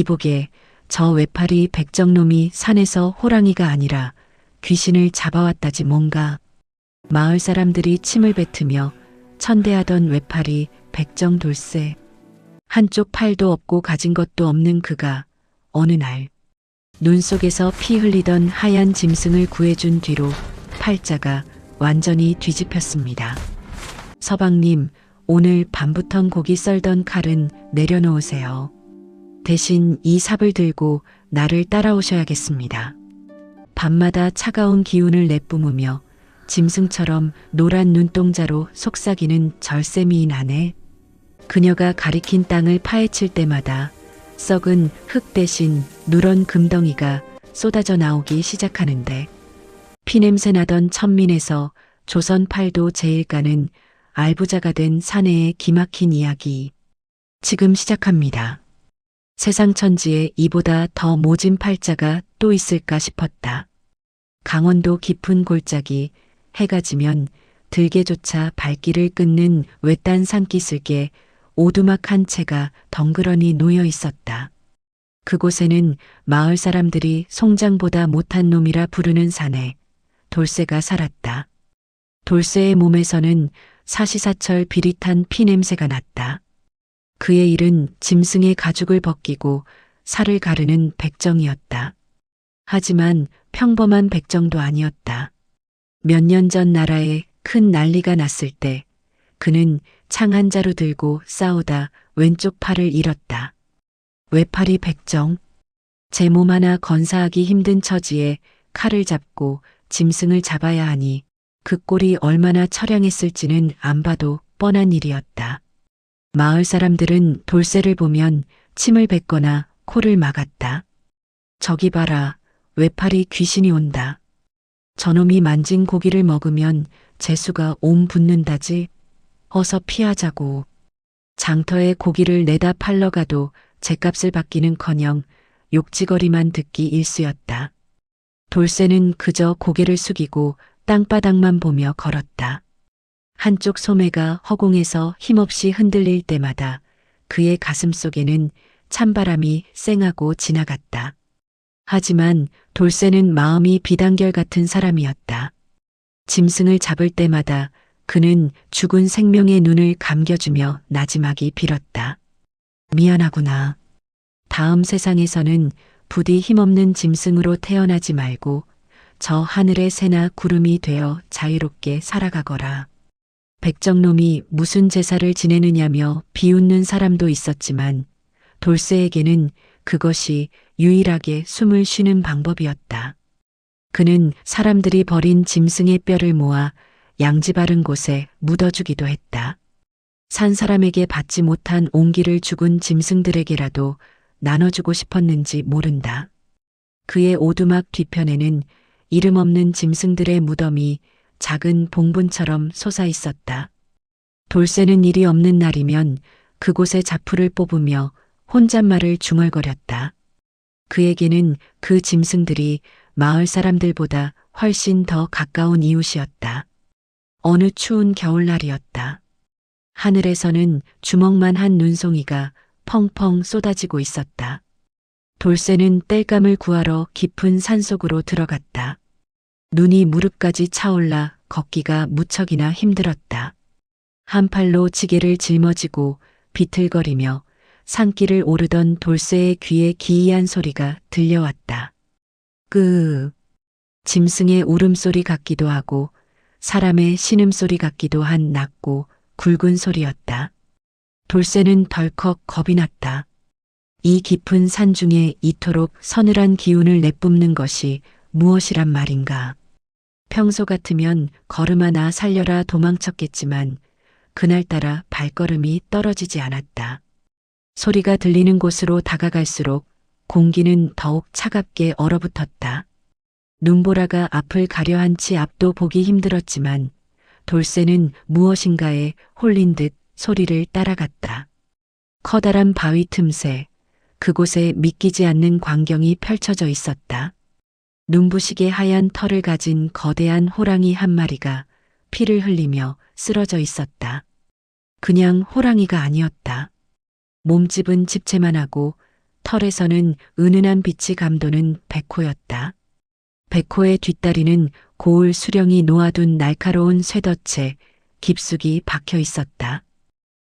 이보게, 저 외파리 백정놈이 산에서 호랑이가 아니라 귀신을 잡아왔다지 뭔가. 마을 사람들이 침을 뱉으며 천대하던 외파리 백정돌쇠. 한쪽 팔도 없고 가진 것도 없는 그가 어느 날 눈 속에서 피 흘리던 하얀 짐승을 구해준 뒤로 팔자가 완전히 뒤집혔습니다. 서방님, 오늘 밤부턴 고기 썰던 칼은 내려놓으세요. 대신 이 삽을 들고 나를 따라오셔야겠습니다. 밤마다 차가운 기운을 내뿜으며 짐승처럼 노란 눈동자로 속삭이는 절세미인 아내. 그녀가 가리킨 땅을 파헤칠 때마다 썩은 흙 대신 누런 금덩이가 쏟아져 나오기 시작하는데, 피냄새 나던 천민에서 조선 팔도 제일가는 알부자가 된 사내의 기막힌 이야기. 지금 시작합니다. 세상 천지에 이보다 더 모진 팔자가 또 있을까 싶었다. 강원도 깊은 골짜기, 해가 지면 들개조차 발길을 끊는 외딴 산기슭에 오두막 한 채가 덩그러니 놓여 있었다. 그곳에는 마을 사람들이 송장보다 못한 놈이라 부르는 사내 돌쇠가 살았다. 돌쇠의 몸에서는 사시사철 비릿한 피냄새가 났다. 그의 일은 짐승의 가죽을 벗기고 살을 가르는 백정이었다. 하지만 평범한 백정도 아니었다. 몇 년 전 나라에 큰 난리가 났을 때 그는 창 한 자루 들고 싸우다 왼쪽 팔을 잃었다. 외파리 백정. 제 몸 하나 건사하기 힘든 처지에 칼을 잡고 짐승을 잡아야 하니 그 꼴이 얼마나 처량했을지는 안 봐도 뻔한 일이었다. 마을 사람들은 돌쇠를 보면 침을 뱉거나 코를 막았다. 저기 봐라, 외파리 귀신이 온다. 저놈이 만진 고기를 먹으면 재수가 옴 붙는다지. 어서 피하자고. 장터에 고기를 내다 팔러 가도 죗값을 받기는커녕 욕지거리만 듣기 일쑤였다. 돌쇠는 그저 고개를 숙이고 땅바닥만 보며 걸었다. 한쪽 소매가 허공에서 힘없이 흔들릴 때마다 그의 가슴 속에는 찬바람이 쌩하고 지나갔다. 하지만 돌쇠는 마음이 비단결 같은 사람이었다. 짐승을 잡을 때마다 그는 죽은 생명의 눈을 감겨주며 나지막이 빌었다. 미안하구나. 다음 세상에서는 부디 힘없는 짐승으로 태어나지 말고 저 하늘의 새나 구름이 되어 자유롭게 살아가거라. 백정놈이 무슨 제사를 지내느냐며 비웃는 사람도 있었지만 돌쇠에게는 그것이 유일하게 숨을 쉬는 방법이었다. 그는 사람들이 버린 짐승의 뼈를 모아 양지 바른 곳에 묻어주기도 했다. 산 사람에게 받지 못한 옹기를 죽은 짐승들에게라도 나눠주고 싶었는지 모른다. 그의 오두막 뒤편에는 이름 없는 짐승들의 무덤이 작은 봉분처럼 솟아 있었다. 돌쇠는 일이 없는 날이면 그곳에 자풀을 뽑으며 혼잣말을 중얼거렸다. 그에게는 그 짐승들이 마을 사람들보다 훨씬 더 가까운 이웃이었다. 어느 추운 겨울날이었다. 하늘에서는 주먹만 한 눈송이가 펑펑 쏟아지고 있었다. 돌쇠는 땔감을 구하러 깊은 산속으로 들어갔다. 눈이 무릎까지 차올라 걷기가 무척이나 힘들었다. 한 팔로 지게를 짊어지고 비틀거리며 산길을 오르던 돌쇠의 귀에 기이한 소리가 들려왔다. 짐승의 울음소리 같기도 하고 사람의 신음소리 같기도 한 낮고 굵은 소리였다. 돌쇠는 덜컥 겁이 났다. 이 깊은 산 중에 이토록 서늘한 기운을 내뿜는 것이 무엇이란 말인가. 평소 같으면 걸음 하나 살려라 도망쳤겠지만 그날따라 발걸음이 떨어지지 않았다. 소리가 들리는 곳으로 다가갈수록 공기는 더욱 차갑게 얼어붙었다. 눈보라가 앞을 가려한 치 앞도 보기 힘들었지만 돌쇠는 무엇인가에 홀린 듯 소리를 따라갔다. 커다란 바위 틈새, 그곳에 믿기지 않는 광경이 펼쳐져 있었다. 눈부시게 하얀 털을 가진 거대한 호랑이 한 마리가 피를 흘리며 쓰러져 있었다. 그냥 호랑이가 아니었다. 몸집은 집채만 하고 털에서는 은은한 빛이 감도는 백호였다. 백호의 뒷다리는 고울 수령이 놓아둔 날카로운 쇠덫에 깊숙이 박혀 있었다.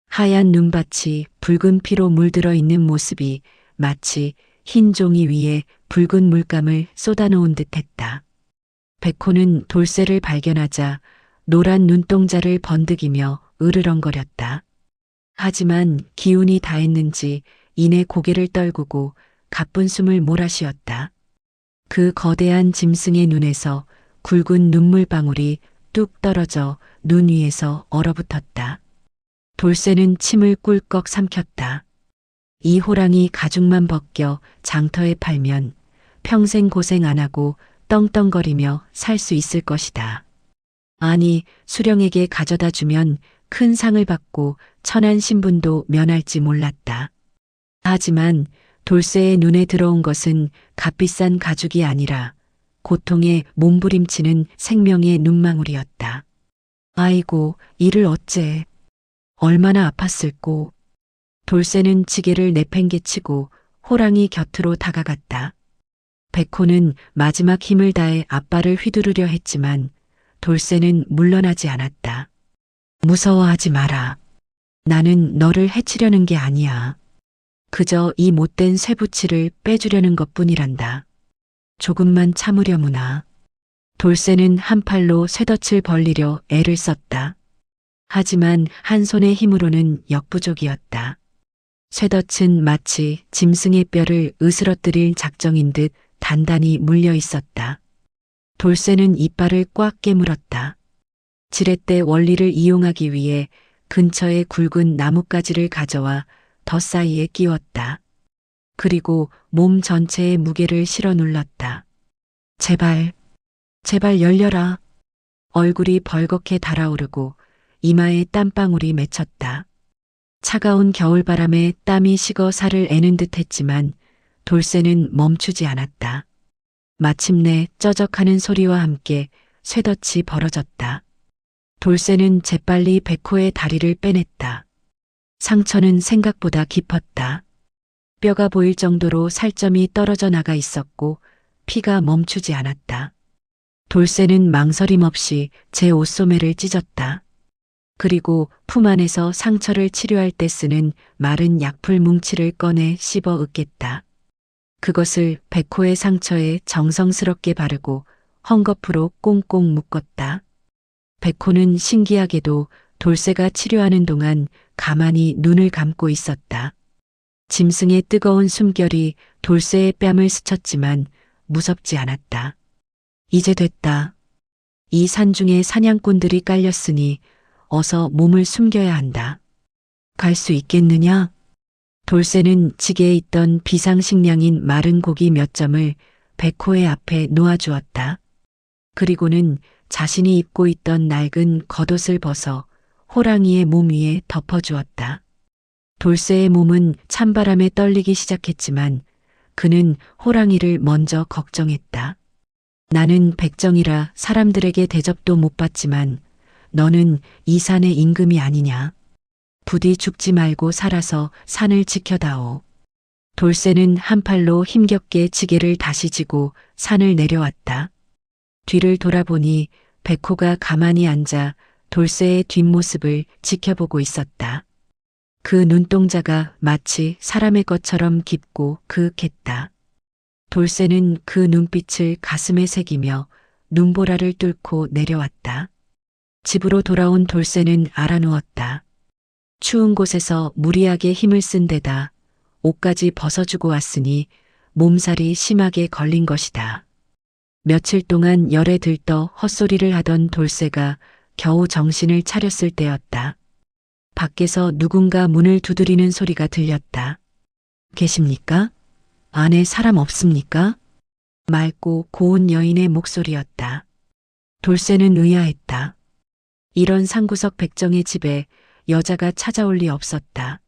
하얀 눈밭이 붉은 피로 물들어 있는 모습이 마치 흰 종이 위에 붉은 물감을 쏟아놓은 듯했다. 백호는 돌쇠를 발견하자 노란 눈동자를 번득이며 으르렁거렸다. 하지만 기운이 다했는지 이내 고개를 떨구고 가쁜 숨을 몰아쉬었다. 그 거대한 짐승의 눈에서 굵은 눈물방울이 뚝 떨어져 눈 위에서 얼어붙었다. 돌쇠는 침을 꿀꺽 삼켰다. 이 호랑이 가죽만 벗겨 장터에 팔면 평생 고생 안 하고 떵떵거리며 살 수 있을 것이다. 아니, 수령에게 가져다 주면 큰 상을 받고 천한 신분도 면할지 몰랐다. 하지만 돌쇠의 눈에 들어온 것은 값비싼 가죽이 아니라 고통에 몸부림치는 생명의 눈망울이었다. 아이고, 이를 어째. 얼마나 아팠을꼬. 돌쇠는 지게를 내팽개치고 호랑이 곁으로 다가갔다. 백호는 마지막 힘을 다해 앞발을 휘두르려 했지만 돌쇠는 물러나지 않았다. 무서워하지 마라. 나는 너를 해치려는 게 아니야. 그저 이 못된 쇠붙이를 빼주려는 것뿐이란다. 조금만 참으려무나. 돌쇠는 한 팔로 쇠덫을 벌리려 애를 썼다. 하지만 한 손의 힘으로는 역부족이었다. 쇠덫은 마치 짐승의 뼈를 으스러뜨릴 작정인 듯 단단히 물려 있었다. 돌쇠는 이빨을 꽉 깨물었다. 지렛대 원리를 이용하기 위해 근처의 굵은 나뭇가지를 가져와 덫 사이에 끼웠다. 그리고 몸 전체의 무게를 실어 눌렀다. 제발, 제발 열려라. 얼굴이 벌겋게 달아오르고 이마에 땀방울이 맺혔다. 차가운 겨울바람에 땀이 식어 살을 애는 듯 했지만 돌쇠는 멈추지 않았다. 마침내 쩌적하는 소리와 함께 쇠덫이 벌어졌다. 돌쇠는 재빨리 백호의 다리를 빼냈다. 상처는 생각보다 깊었다. 뼈가 보일 정도로 살점이 떨어져 나가 있었고 피가 멈추지 않았다. 돌쇠는 망설임 없이 제 옷소매를 찢었다. 그리고 품 안에서 상처를 치료할 때 쓰는 마른 약풀 뭉치를 꺼내 씹어 으깼다. 그것을 백호의 상처에 정성스럽게 바르고 헝겊으로 꽁꽁 묶었다. 백호는 신기하게도 돌쇠가 치료하는 동안 가만히 눈을 감고 있었다. 짐승의 뜨거운 숨결이 돌쇠의 뺨을 스쳤지만 무섭지 않았다. 이제 됐다. 이 산중에 사냥꾼들이 깔렸으니 어서 몸을 숨겨야 한다. 갈 수 있겠느냐? 돌쇠는 지게에 있던 비상식량인 마른 고기 몇 점을 백호의 앞에 놓아주었다. 그리고는 자신이 입고 있던 낡은 겉옷을 벗어 호랑이의 몸 위에 덮어주었다. 돌쇠의 몸은 찬바람에 떨리기 시작했지만 그는 호랑이를 먼저 걱정했다. 나는 백정이라 사람들에게 대접도 못 받지만 너는 이 산의 임금이 아니냐. 부디 죽지 말고 살아서 산을 지켜다오. 돌쇠는 한 팔로 힘겹게 지게를 다시 지고 산을 내려왔다. 뒤를 돌아보니 백호가 가만히 앉아 돌쇠의 뒷모습을 지켜보고 있었다. 그 눈동자가 마치 사람의 것처럼 깊고 그윽했다. 돌쇠는 그 눈빛을 가슴에 새기며 눈보라를 뚫고 내려왔다. 집으로 돌아온 돌쇠는 알아누웠다. 추운 곳에서 무리하게 힘을 쓴 데다 옷까지 벗어주고 왔으니 몸살이 심하게 걸린 것이다. 며칠 동안 열에 들떠 헛소리를 하던 돌쇠가 겨우 정신을 차렸을 때였다. 밖에서 누군가 문을 두드리는 소리가 들렸다. 계십니까? 안에 사람 없습니까? 맑고 고운 여인의 목소리였다. 돌쇠는 의아했다. 이런 상구석 백정의 집에 여자가 찾아올 리 없었다.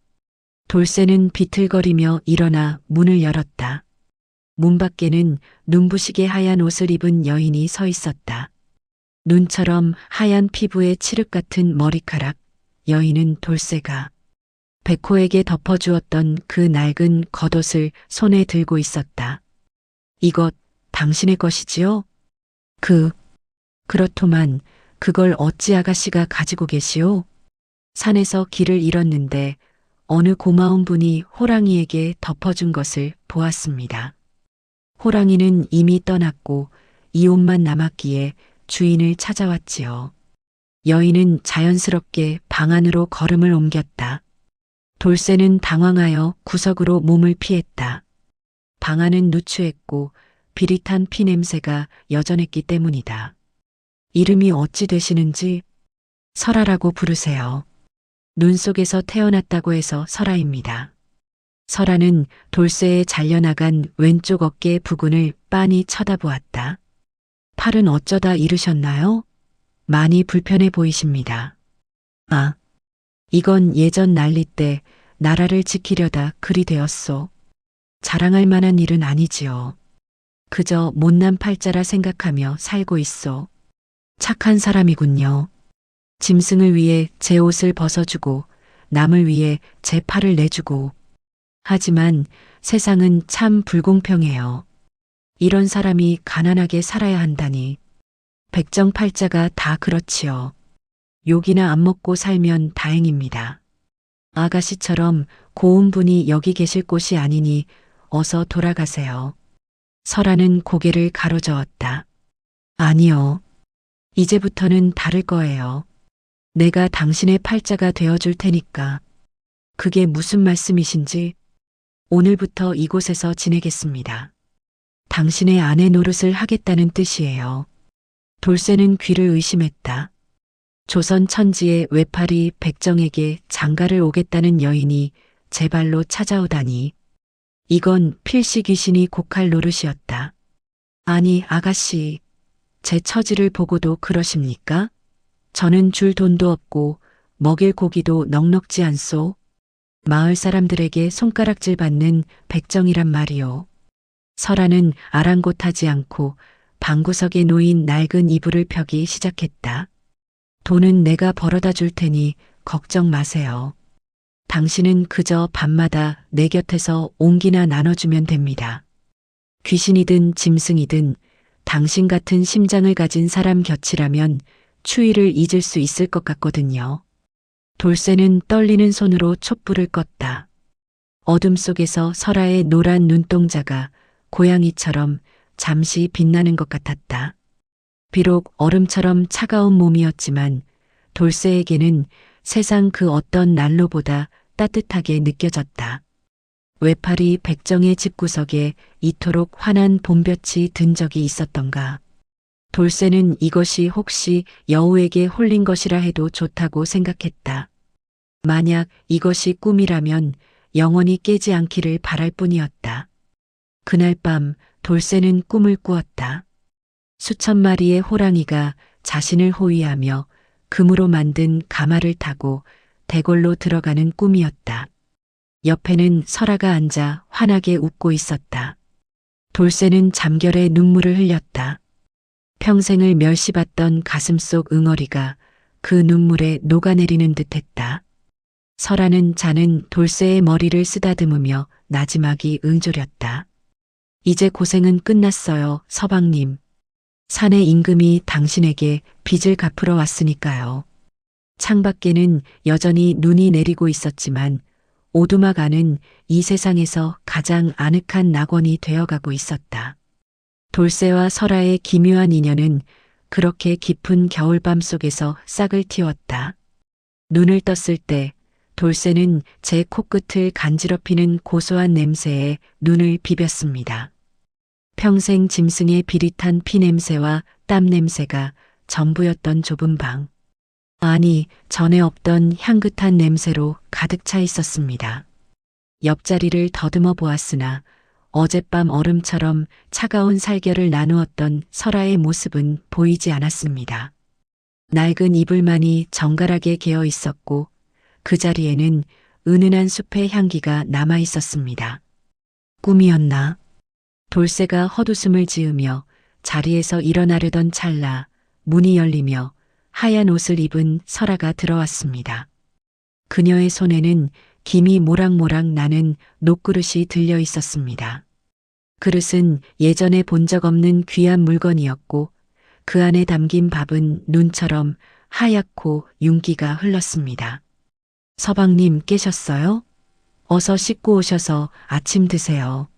돌쇠는 비틀거리며 일어나 문을 열었다. 문 밖에는 눈부시게 하얀 옷을 입은 여인이 서 있었다. 눈처럼 하얀 피부에 칠흑 같은 머리카락, 여인은 돌쇠가 백호에게 덮어주었던 그 낡은 겉옷을 손에 들고 있었다. 이것 당신의 것이지요? 그렇더만 그걸 어찌 아가씨가 가지고 계시오? 산에서 길을 잃었는데 어느 고마운 분이 호랑이에게 덮어준 것을 보았습니다. 호랑이는 이미 떠났고 이 옷만 남았기에 주인을 찾아왔지요. 여인은 자연스럽게 방 안으로 걸음을 옮겼다. 돌쇠는 당황하여 구석으로 몸을 피했다. 방 안은 누추했고 비릿한 피 냄새가 여전했기 때문이다. 이름이 어찌 되시는지 설아라고 부르세요. 눈 속에서 태어났다고 해서 설아입니다. 설아는 돌쇠의 잘려나간 왼쪽 어깨 부근을 빤히 쳐다보았다. 팔은 어쩌다 잃으셨나요? 많이 불편해 보이십니다. 아, 이건 예전 난리 때 나라를 지키려다 그리 되었소. 자랑할 만한 일은 아니지요. 그저 못난 팔자라 생각하며 살고 있소. 착한 사람이군요. 짐승을 위해 제 옷을 벗어주고 남을 위해 제 팔을 내주고. 하지만 세상은 참 불공평해요. 이런 사람이 가난하게 살아야 한다니. 백정팔자가 다 그렇지요. 욕이나 안 먹고 살면 다행입니다. 아가씨처럼 고운 분이 여기 계실 곳이 아니니 어서 돌아가세요. 설아는 고개를 가로저었다. 아니요. 이제부터는 다를 거예요. 내가 당신의 팔자가 되어줄 테니까. 그게 무슨 말씀이신지 오늘부터 이곳에서 지내겠습니다. 당신의 아내 노릇을 하겠다는 뜻이에요. 돌쇠는 귀를 의심했다. 조선 천지의 외팔이 백정에게 장가를 오겠다는 여인이 제 발로 찾아오다니. 이건 필시 귀신이 곡할 노릇이었다. 아니, 아가씨, 제 처지를 보고도 그러십니까? 저는 줄 돈도 없고 먹일 고기도 넉넉지 않소. 마을 사람들에게 손가락질 받는 백정이란 말이오. 설아는 아랑곳하지 않고 방구석에 놓인 낡은 이불을 펴기 시작했다. 돈은 내가 벌어다 줄 테니 걱정 마세요. 당신은 그저 밤마다 내 곁에서 옹기나 나눠주면 됩니다. 귀신이든 짐승이든 당신 같은 심장을 가진 사람 곁이라면 추위를 잊을 수 있을 것 같거든요. 돌쇠는 떨리는 손으로 촛불을 껐다. 어둠 속에서 설아의 노란 눈동자가 고양이처럼 잠시 빛나는 것 같았다. 비록 얼음처럼 차가운 몸이었지만 돌쇠에게는 세상 그 어떤 난로보다 따뜻하게 느껴졌다. 외팔이 백정의 집구석에 이토록 환한 봄볕이 든 적이 있었던가. 돌쇠는 이것이 혹시 여우에게 홀린 것이라 해도 좋다고 생각했다. 만약 이것이 꿈이라면 영원히 깨지 않기를 바랄 뿐이었다. 그날 밤 돌쇠는 꿈을 꾸었다. 수천 마리의 호랑이가 자신을 호위하며 금으로 만든 가마를 타고 대궐로 들어가는 꿈이었다. 옆에는 설아가 앉아 환하게 웃고 있었다. 돌쇠는 잠결에 눈물을 흘렸다. 평생을 멸시받던 가슴속 응어리가 그 눈물에 녹아내리는 듯했다. 설아는 자는 돌쇠의 머리를 쓰다듬으며 나지막이 응조렸다. 이제 고생은 끝났어요, 서방님. 산의 임금이 당신에게 빚을 갚으러 왔으니까요. 창밖에는 여전히 눈이 내리고 있었지만 오두막 안은 이 세상에서 가장 아늑한 낙원이 되어가고 있었다. 돌쇠와 설아의 기묘한 인연은 그렇게 깊은 겨울밤 속에서 싹을 틔웠다. 눈을 떴을 때 돌쇠는 제 코끝을 간지럽히는 고소한 냄새에 눈을 비볐습니다. 평생 짐승의 비릿한 피 냄새와 땀 냄새가 전부였던 좁은 방. 아니, 전에 없던 향긋한 냄새로 가득 차 있었습니다. 옆자리를 더듬어 보았으나 어젯밤 얼음처럼 차가운 살결을 나누었던 설아의 모습은 보이지 않았습니다. 낡은 이불만이 정갈하게 개어 있었고 그 자리에는 은은한 숲의 향기가 남아 있었습니다. 꿈이었나? 돌쇠가 헛웃음을 지으며 자리에서 일어나려던 찰나 문이 열리며 하얀 옷을 입은 설아가 들어왔습니다. 그녀의 손에는 김이 모락모락 나는 녹그릇이 들려 있었습니다. 그릇은 예전에 본 적 없는 귀한 물건이었고 그 안에 담긴 밥은 눈처럼 하얗고 윤기가 흘렀습니다. 서방님 깨셨어요? 어서 씻고 오셔서 아침 드세요.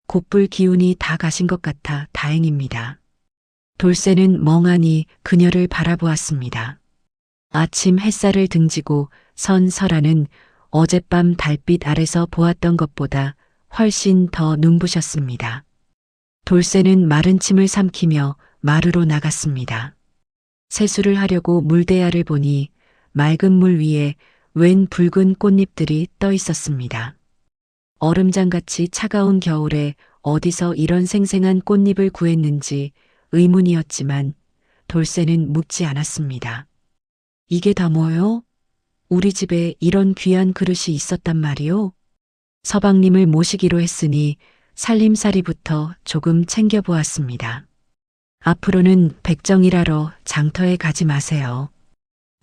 곧불 기운이 다 가신 것 같아 다행입니다. 돌쇠는 멍하니 그녀를 바라보았습니다. 아침 햇살을 등지고 선 설아는 어젯밤 달빛 아래서 보았던 것보다 훨씬 더 눈부셨습니다. 돌쇠는 마른 침을 삼키며 마루로 나갔습니다. 세수를 하려고 물대야를 보니 맑은 물 위에 웬 붉은 꽃잎들이 떠 있었습니다. 얼음장같이 차가운 겨울에 어디서 이런 생생한 꽃잎을 구했는지 의문이었지만 돌쇠는 묻지 않았습니다. 이게 다 뭐요? 우리 집에 이런 귀한 그릇이 있었단 말이오? 서방님을 모시기로 했으니 살림살이부터 조금 챙겨보았습니다. 앞으로는 백정일하러 장터에 가지 마세요.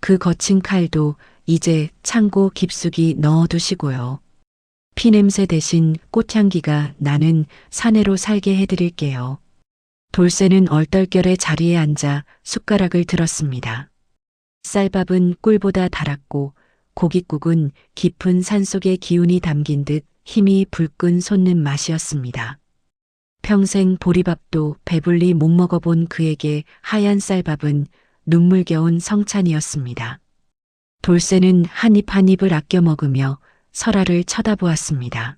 그 거친 칼도 이제 창고 깊숙이 넣어두시고요. 피냄새 대신 꽃향기가 나는 사내로 살게 해드릴게요. 돌쇠는 얼떨결에 자리에 앉아 숟가락을 들었습니다. 쌀밥은 꿀보다 달았고 고깃국은 깊은 산속의 기운이 담긴 듯 힘이 불끈 솟는 맛이었습니다. 평생 보리밥도 배불리 못 먹어본 그에게 하얀 쌀밥은 눈물겨운 성찬이었습니다. 돌쇠는 한 입 한 입을 아껴 먹으며 설아를 쳐다보았습니다.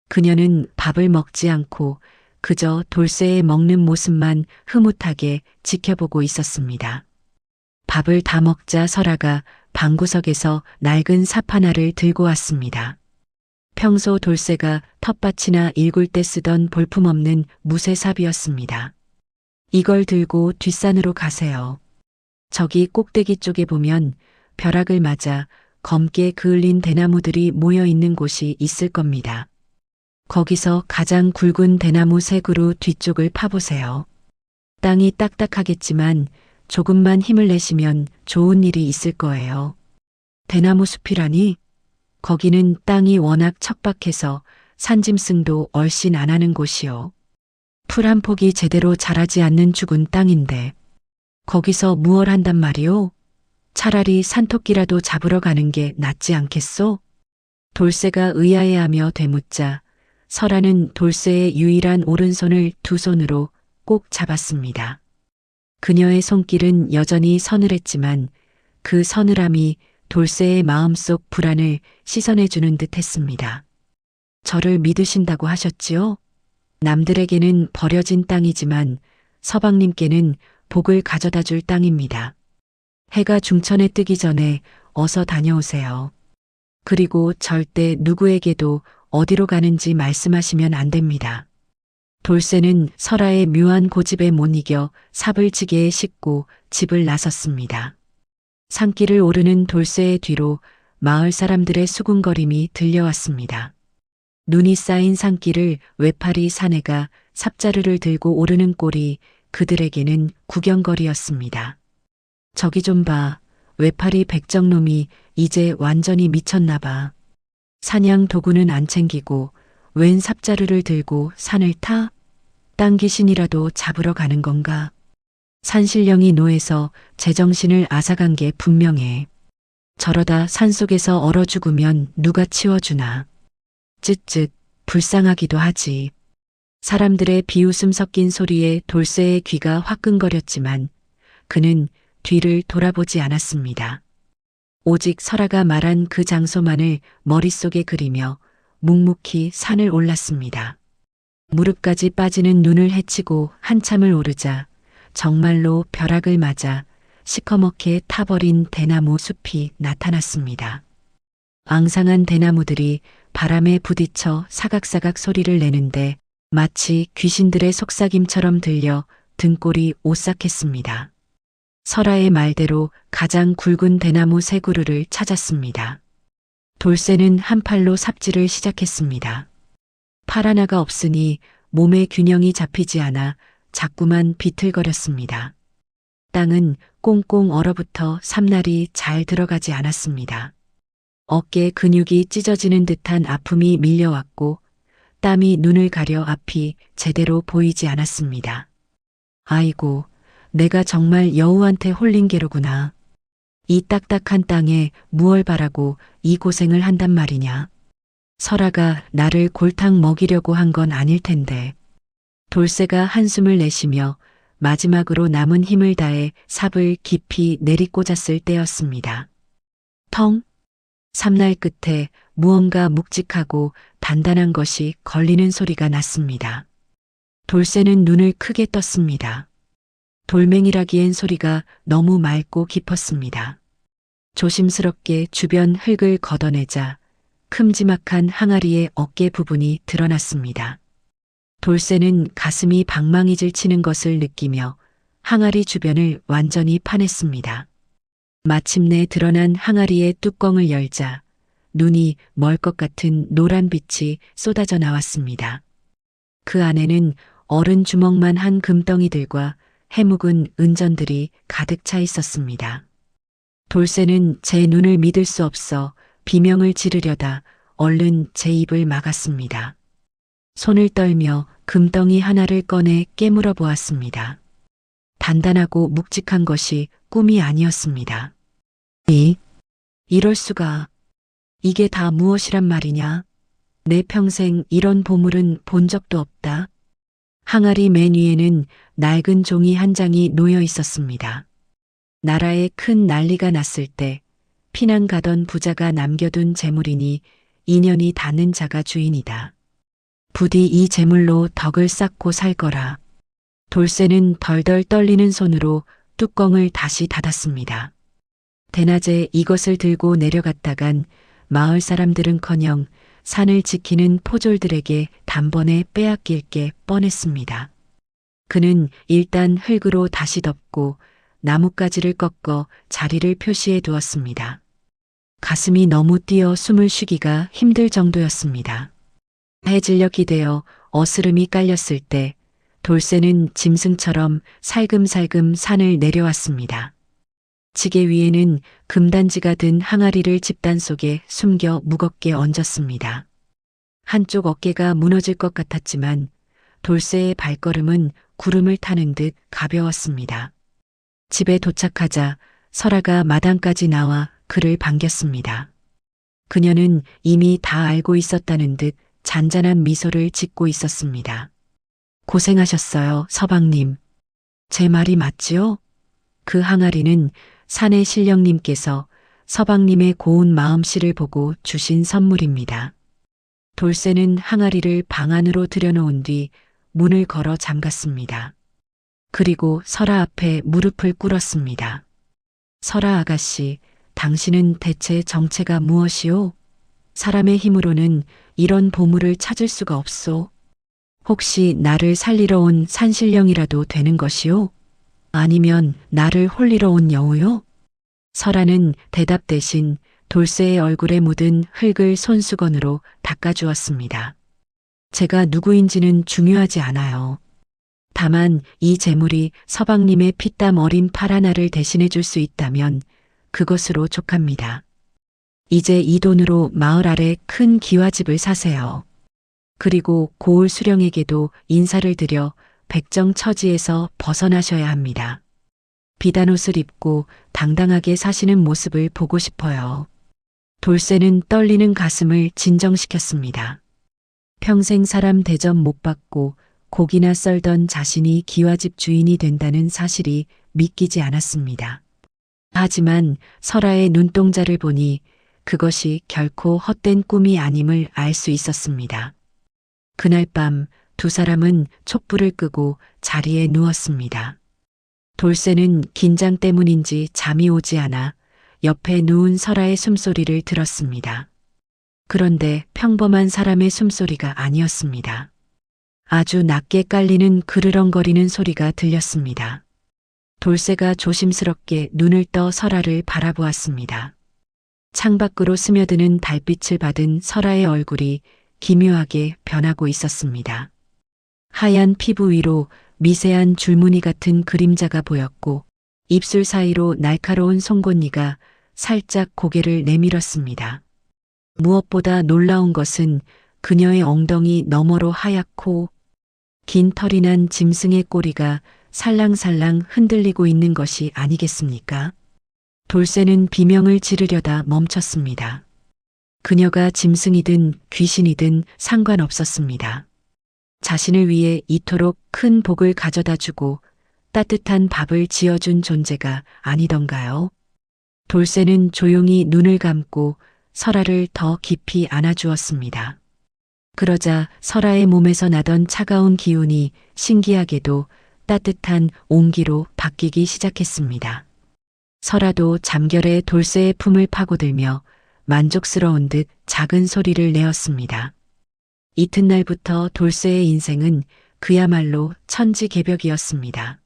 그녀는 밥을 먹지 않고 그저 돌쇠의 먹는 모습만 흐뭇하게 지켜보고 있었습니다. 밥을 다 먹자 설아가 방구석에서 낡은 삽 하나를 들고 왔습니다. 평소 돌쇠가 텃밭이나 일굴 때 쓰던 볼품없는 무쇠삽이었습니다. 이걸 들고 뒷산으로 가세요. 저기 꼭대기 쪽에 보면 벼락을 맞아 검게 그을린 대나무들이 모여 있는 곳이 있을 겁니다. 거기서 가장 굵은 대나무 세 그루 뒤쪽을 파보세요. 땅이 딱딱하겠지만 조금만 힘을 내시면 좋은 일이 있을 거예요. 대나무 숲이라니? 거기는 땅이 워낙 척박해서 산짐승도 얼씬 안 하는 곳이요. 풀 한 폭이 제대로 자라지 않는 죽은 땅인데 거기서 무얼 한단 말이오? 차라리 산토끼라도 잡으러 가는 게 낫지 않겠소? 돌쇠가 의아해하며 되묻자 설아는 돌쇠의 유일한 오른손을 두 손으로 꼭 잡았습니다. 그녀의 손길은 여전히 서늘했지만 그 서늘함이 돌쇠의 마음속 불안을 씻어내주는 듯 했습니다. 저를 믿으신다고 하셨지요? 남들에게는 버려진 땅이지만 서방님께는 복을 가져다 줄 땅입니다. 해가 중천에 뜨기 전에 어서 다녀오세요. 그리고 절대 누구에게도 어디로 가는지 말씀하시면 안 됩니다. 돌쇠는 설아의 묘한 고집에 못 이겨 삽을 지게에 싣고 집을 나섰습니다. 산길을 오르는 돌쇠의 뒤로 마을 사람들의 수군거림이 들려왔습니다. 눈이 쌓인 산길을 외파리 사내가 삽자루를 들고 오르는 꼴이 그들에게는 구경거리였습니다. 저기 좀 봐. 외파리 백정놈이 이제 완전히 미쳤나 봐. 사냥 도구는 안 챙기고 웬 삽자루를 들고 산을 타? 땅 귀신이라도 잡으러 가는 건가? 산신령이 노해서 제정신을 앗아간 게 분명해. 저러다 산속에서 얼어 죽으면 누가 치워주나. 쯧쯧 불쌍하기도 하지. 사람들의 비웃음 섞인 소리에 돌쇠의 귀가 화끈거렸지만 그는 뒤를 돌아보지 않았습니다. 오직 설아가 말한 그 장소만을 머릿속에 그리며 묵묵히 산을 올랐습니다. 무릎까지 빠지는 눈을 헤치고 한참을 오르자 정말로 벼락을 맞아 시커멓게 타버린 대나무 숲이 나타났습니다. 앙상한 대나무들이 바람에 부딪혀 사각사각 소리를 내는데 마치 귀신들의 속삭임처럼 들려 등골이 오싹했습니다. 설아의 말대로 가장 굵은 대나무 세 그루를 찾았습니다. 돌쇠는 한 팔로 삽질을 시작했습니다. 팔 하나가 없으니 몸의 균형이 잡히지 않아 자꾸만 비틀거렸습니다. 땅은 꽁꽁 얼어붙어 삼날이 잘 들어가지 않았습니다. 어깨 근육이 찢어지는 듯한 아픔이 밀려왔고 땀이 눈을 가려 앞이 제대로 보이지 않았습니다. 아이고, 내가 정말 여우한테 홀린 게로구나. 이 딱딱한 땅에 무얼 바라고 이 고생을 한단 말이냐. 설아가 나를 골탕 먹이려고 한 건 아닐 텐데. 돌쇠가 한숨을 내쉬며 마지막으로 남은 힘을 다해 삽을 깊이 내리꽂았을 때였습니다. 텅! 삼날 끝에 무언가 묵직하고 단단한 것이 걸리는 소리가 났습니다. 돌쇠는 눈을 크게 떴습니다. 돌멩이라기엔 소리가 너무 맑고 깊었습니다. 조심스럽게 주변 흙을 걷어내자 큼지막한 항아리의 어깨 부분이 드러났습니다. 돌쇠는 가슴이 방망이질 치는 것을 느끼며 항아리 주변을 완전히 파냈습니다. 마침내 드러난 항아리의 뚜껑을 열자 눈이 멀 것 같은 노란 빛이 쏟아져 나왔습니다. 그 안에는 어른 주먹만 한 금덩이들과 해묵은 은전들이 가득 차 있었습니다. 돌쇠는 제 눈을 믿을 수 없어 비명을 지르려다 얼른 제 입을 막았습니다. 손을 떨며 금덩이 하나를 꺼내 깨물어 보았습니다. 단단하고 묵직한 것이 꿈이 아니었습니다. 이럴 수가. 이게 다 무엇이란 말이냐? 내 평생 이런 보물은 본 적도 없다. 항아리 맨 위에는 낡은 종이 한 장이 놓여 있었습니다. 나라에 큰 난리가 났을 때 피난 가던 부자가 남겨둔 재물이니 인연이 닿는 자가 주인이다. 부디 이 재물로 덕을 쌓고 살 거라. 돌쇠는 덜덜 떨리는 손으로 뚜껑을 다시 닫았습니다. 대낮에 이것을 들고 내려갔다간 마을 사람들은커녕 산을 지키는 포졸들에게 단번에 빼앗길 게 뻔했습니다. 그는 일단 흙으로 다시 덮고 나뭇가지를 꺾어 자리를 표시해 두었습니다. 가슴이 너무 뛰어 숨을 쉬기가 힘들 정도였습니다. 해질녘 기대어 어스름이 깔렸을 때 돌쇠는 짐승처럼 살금살금 산을 내려왔습니다. 지게 위에는 금단지가 든 항아리를 집단 속에 숨겨 무겁게 얹었습니다. 한쪽 어깨가 무너질 것 같았지만 돌쇠의 발걸음은 구름을 타는 듯 가벼웠습니다. 집에 도착하자 설아가 마당까지 나와 그를 반겼습니다. 그녀는 이미 다 알고 있었다는 듯 잔잔한 미소를 짓고 있었습니다. 고생하셨어요, 서방님. 제 말이 맞지요? 그 항아리는 산의 신령님께서 서방님의 고운 마음씨를 보고 주신 선물입니다. 돌쇠는 항아리를 방 안으로 들여놓은 뒤 문을 걸어 잠갔습니다. 그리고 설아 앞에 무릎을 꿇었습니다. 설아 아가씨, 당신은 대체 정체가 무엇이오? 사람의 힘으로는 이런 보물을 찾을 수가 없소. 혹시 나를 살리러 온 산신령이라도 되는 것이오? 아니면 나를 홀리러 온 여우요? 설아는 대답 대신 돌쇠의 얼굴에 묻은 흙을 손수건으로 닦아주었습니다. 제가 누구인지는 중요하지 않아요. 다만 이 재물이 서방님의 피땀 어린 팔 하나를 대신해 줄 수 있다면 그것으로 족합니다. 이제 이 돈으로 마을 아래 큰 기와집을 사세요. 그리고 고을 수령에게도 인사를 드려 백정처지에서 벗어나셔야 합니다. 비단옷을 입고 당당하게 사시는 모습을 보고 싶어요. 돌쇠는 떨리는 가슴을 진정시켰습니다. 평생 사람 대접 못 받고 고기나 썰던 자신이 기와집 주인이 된다는 사실이 믿기지 않았습니다. 하지만 설아의 눈동자를 보니 그것이 결코 헛된 꿈이 아님을 알 수 있었습니다. 그날 밤 두 사람은 촛불을 끄고 자리에 누웠습니다. 돌쇠는 긴장 때문인지 잠이 오지 않아 옆에 누운 설아의 숨소리를 들었습니다. 그런데 평범한 사람의 숨소리가 아니었습니다. 아주 낮게 깔리는 그르렁거리는 소리가 들렸습니다. 돌쇠가 조심스럽게 눈을 떠 설아를 바라보았습니다. 창밖으로 스며드는 달빛을 받은 설아의 얼굴이 기묘하게 변하고 있었습니다. 하얀 피부 위로 미세한 줄무늬 같은 그림자가 보였고 입술 사이로 날카로운 송곳니가 살짝 고개를 내밀었습니다. 무엇보다 놀라운 것은 그녀의 엉덩이 너머로 하얗고 긴 털이 난 짐승의 꼬리가 살랑살랑 흔들리고 있는 것이 아니겠습니까? 돌쇠는 비명을 지르려다 멈췄습니다. 그녀가 짐승이든 귀신이든 상관없었습니다. 자신을 위해 이토록 큰 복을 가져다 주고 따뜻한 밥을 지어준 존재가 아니던가요? 돌쇠는 조용히 눈을 감고 설아를 더 깊이 안아주었습니다. 그러자 설아의 몸에서 나던 차가운 기운이 신기하게도 따뜻한 온기로 바뀌기 시작했습니다. 설아도 잠결에 돌쇠의 품을 파고들며 만족스러운 듯 작은 소리를 내었습니다. 이튿날부터 돌쇠의 인생은 그야말로 천지개벽이었습니다.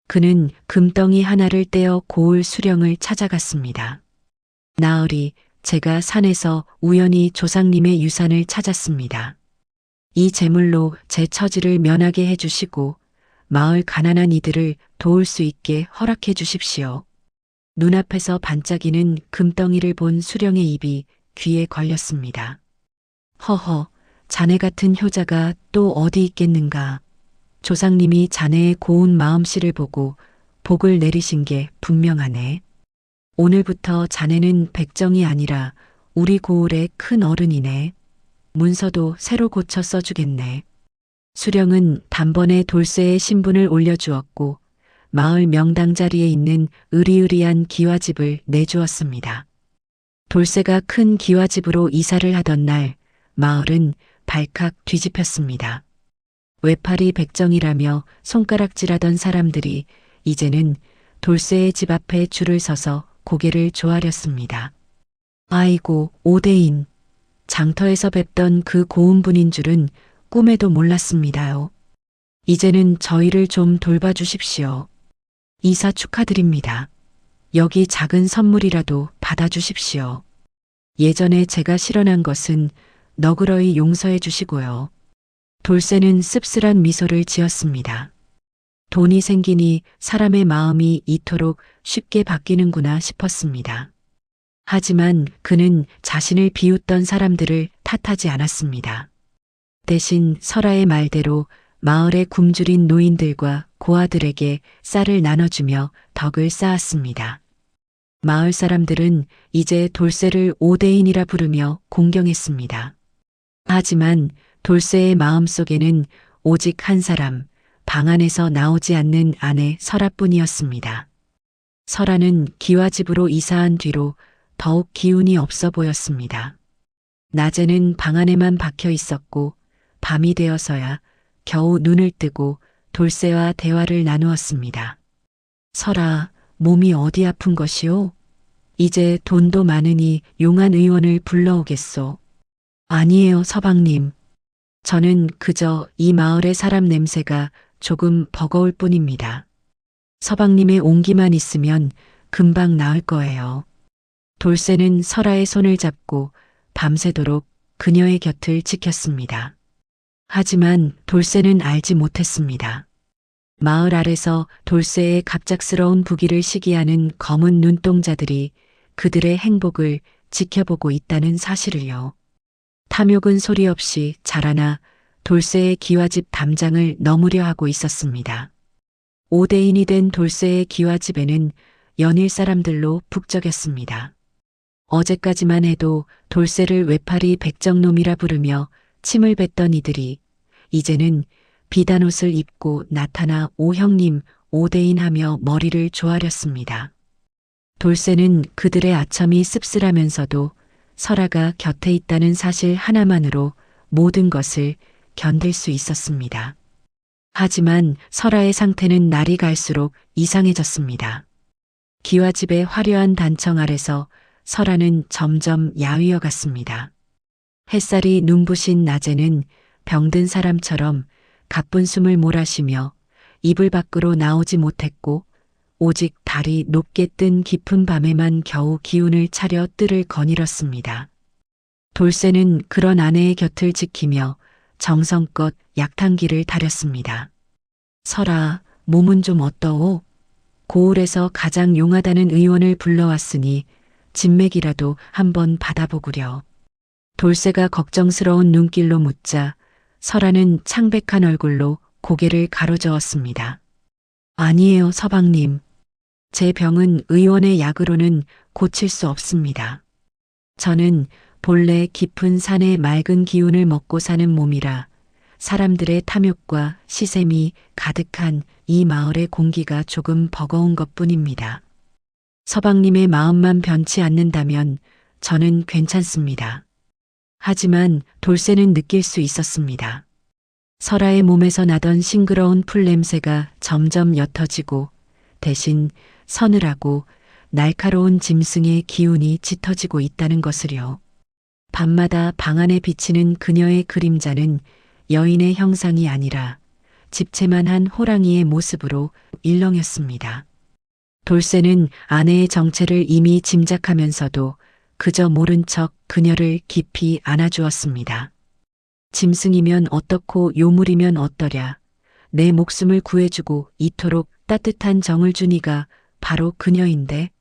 그는 금덩이 하나를 떼어 고을 수령을 찾아갔습니다. 나으리, 제가 산에서 우연히 조상님의 유산을 찾았습니다. 이 재물로 제 처지를 면하게 해주시고 마을 가난한 이들을 도울 수 있게 허락해 주십시오. 눈앞에서 반짝이는 금덩이를 본 수령의 입이 귀에 걸렸습니다. 허허, 자네 같은 효자가 또 어디 있겠는가. 조상님이 자네의 고운 마음씨를 보고 복을 내리신 게 분명하네. 오늘부터 자네는 백정이 아니라 우리 고을의 큰 어른이네. 문서도 새로 고쳐 써주겠네. 수령은 단번에 돌쇠의 신분을 올려주었고 마을 명당 자리에 있는 으리으리한 기와집을 내주었습니다. 돌쇠가 큰 기와집으로 이사를 하던 날 마을은 발칵 뒤집혔습니다. 외팔이 백정이라며 손가락질하던 사람들이 이제는 돌쇠의 집 앞에 줄을 서서 고개를 조아렸습니다. 아이고, 오대인. 장터에서 뵙던 그 고운 분인 줄은 꿈에도 몰랐습니다요. 이제는 저희를 좀 돌봐주십시오. 이사 축하드립니다. 여기 작은 선물이라도 받아주십시오. 예전에 제가 실언한 것은 너그러이 용서해 주시고요. 돌쇠는 씁쓸한 미소를 지었습니다. 돈이 생기니 사람의 마음이 이토록 쉽게 바뀌는구나 싶었습니다. 하지만 그는 자신을 비웃던 사람들을 탓하지 않았습니다. 대신 설아의 말대로 마을의 굶주린 노인들과 고아들에게 쌀을 나눠주며 덕을 쌓았습니다. 마을 사람들은 이제 돌쇠를 오대인이라 부르며 공경했습니다. 하지만 돌쇠의 마음속에는 오직 한 사람, 방 안에서 나오지 않는 아내 설아뿐이었습니다. 설아는 기와집으로 이사한 뒤로 더욱 기운이 없어 보였습니다. 낮에는 방 안에만 박혀 있었고 밤이 되어서야 겨우 눈을 뜨고 돌쇠와 대화를 나누었습니다. 설아, 몸이 어디 아픈 것이오? 이제 돈도 많으니 용한 의원을 불러오겠소. 아니에요, 서방님. 저는 그저 이 마을의 사람 냄새가 조금 버거울 뿐입니다. 서방님의 온기만 있으면 금방 나을 거예요. 돌쇠는 설아의 손을 잡고 밤새도록 그녀의 곁을 지켰습니다. 하지만 돌쇠는 알지 못했습니다. 마을 아래서 돌쇠의 갑작스러운 부기를 시기하는 검은 눈동자들이 그들의 행복을 지켜보고 있다는 사실을요. 탐욕은 소리 없이 자라나 돌쇠의 기와집 담장을 넘으려 하고 있었습니다. 오대인이 된 돌쇠의 기와집에는 연일 사람들로 북적였습니다. 어제까지만 해도 돌쇠를 외팔이 백정놈이라 부르며 침을 뱉던 이들이 이제는 비단 옷을 입고 나타나 오형님, 오대인 하며 머리를 조아렸습니다. 돌쇠는 그들의 아첨이 씁쓸하면서도 설아가 곁에 있다는 사실 하나만으로 모든 것을 견딜 수 있었습니다. 하지만 설아의 상태는 날이 갈수록 이상해졌습니다. 기와집의 화려한 단청 아래서 설아는 점점 야위어 갔습니다. 햇살이 눈부신 낮에는 병든 사람처럼 가쁜 숨을 몰아쉬며 이불 밖으로 나오지 못했고 오직 달이 높게 뜬 깊은 밤에만 겨우 기운을 차려 뜰을 거닐었습니다. 돌쇠는 그런 아내의 곁을 지키며 정성껏 약탕기를 다렸습니다. 설아, 몸은 좀 어떠오? 고을에서 가장 용하다는 의원을 불러왔으니 진맥이라도 한번 받아보구려. 돌쇠가 걱정스러운 눈길로 묻자 설아는 창백한 얼굴로 고개를 가로저었습니다. 아니에요, 서방님. 제 병은 의원의 약으로는 고칠 수 없습니다. 저는 본래 깊은 산의 맑은 기운을 먹고 사는 몸이라 사람들의 탐욕과 시샘이 가득한 이 마을의 공기가 조금 버거운 것뿐입니다. 서방님의 마음만 변치 않는다면 저는 괜찮습니다. 하지만 돌쇠는 느낄 수 있었습니다. 설아의 몸에서 나던 싱그러운 풀 냄새가 점점 옅어지고 대신 서늘하고 날카로운 짐승의 기운이 짙어지고 있다는 것을요. 밤마다 방 안에 비치는 그녀의 그림자는 여인의 형상이 아니라 집채만한 호랑이의 모습으로 일렁였습니다. 돌쇠는 아내의 정체를 이미 짐작하면서도 그저 모른 척 그녀를 깊이 안아주었습니다. 짐승이면 어떻고 요물이면 어떠랴. 내 목숨을 구해주고 이토록 따뜻한 정을 준 이가 바로 그녀인데.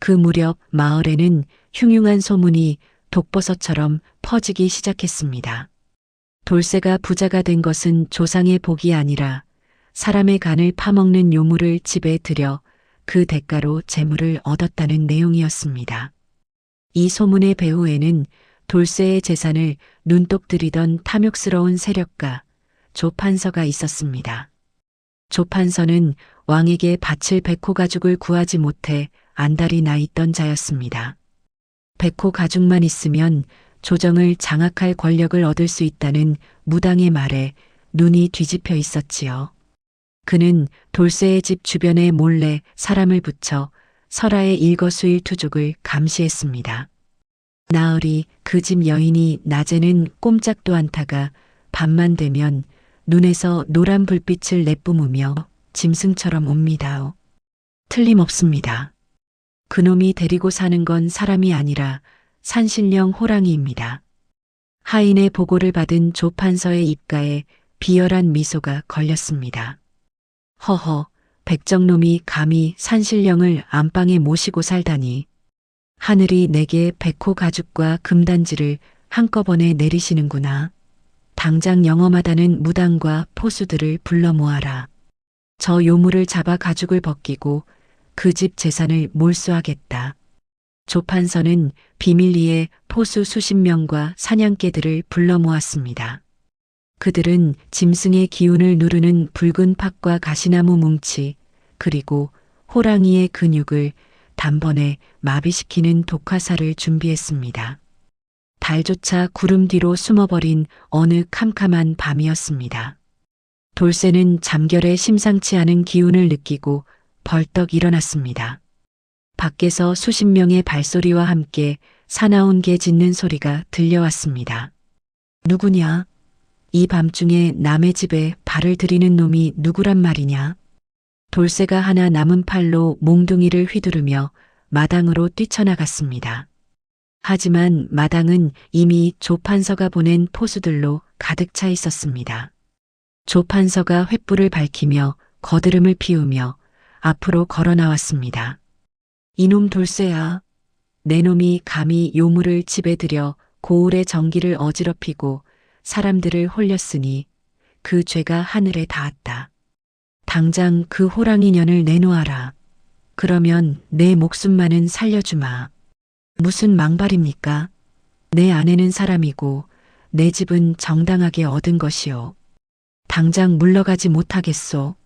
그 무렵 마을에는 흉흉한 소문이 독버섯처럼 퍼지기 시작했습니다. 돌쇠가 부자가 된 것은 조상의 복이 아니라 사람의 간을 파먹는 요물을 집에 들여 그 대가로 재물을 얻었다는 내용이었습니다. 이 소문의 배후에는 돌쇠의 재산을 눈독 들이던 탐욕스러운 세력가 조판서가 있었습니다. 조판서는 왕에게 바칠 백호 가죽을 구하지 못해 안달이 나 있던 자였습니다. 백호 가죽만 있으면 조정을 장악할 권력을 얻을 수 있다는 무당의 말에 눈이 뒤집혀 있었지요. 그는 돌쇠의 집 주변에 몰래 사람을 붙여 설아의 일거수일투족을 감시했습니다. 나으리 그 집 여인이 낮에는 꼼짝도 않다가 밤만 되면 눈에서 노란 불빛을 내뿜으며 짐승처럼 옵니다. 틀림없습니다. 그놈이 데리고 사는 건 사람이 아니라 산신령 호랑이입니다. 하인의 보고를 받은 조판서의 입가에 비열한 미소가 걸렸습니다. 허허, 백정놈이 감히 산신령을 안방에 모시고 살다니. 하늘이 내게 백호 가죽과 금단지를 한꺼번에 내리시는구나. 당장 영험하다는 무당과 포수들을 불러 모아라. 저 요물을 잡아 가죽을 벗기고 그 집 재산을 몰수하겠다. 조판서는 비밀리에 포수 수십 명과 사냥개들을 불러 모았습니다. 그들은 짐승의 기운을 누르는 붉은 팥과 가시나무 뭉치, 그리고 호랑이의 근육을 단번에 마비시키는 독화살을 준비했습니다. 달조차 구름 뒤로 숨어버린 어느 캄캄한 밤이었습니다. 돌쇠는 잠결에 심상치 않은 기운을 느끼고 벌떡 일어났습니다. 밖에서 수십 명의 발소리와 함께 사나운 개 짖는 소리가 들려왔습니다. 누구냐? 이 밤중에 남의 집에 발을 들이는 놈이 누구란 말이냐? 돌쇠가 하나 남은 팔로 몽둥이를 휘두르며 마당으로 뛰쳐나갔습니다. 하지만 마당은 이미 조판서가 보낸 포수들로 가득 차 있었습니다. 조판서가 횃불을 밝히며 거드름을 피우며 앞으로 걸어 나왔습니다. 이놈 돌쇠야, 내 놈이 감히 요물을 집에 들여 고을의 정기를 어지럽히고 사람들을 홀렸으니 그 죄가 하늘에 닿았다. 당장 그 호랑이년을 내놓아라. 그러면 내 목숨만은 살려주마. 무슨 망발입니까? 내 아내는 사람이고 내 집은 정당하게 얻은 것이오. 당장 물러가지 못하겠소.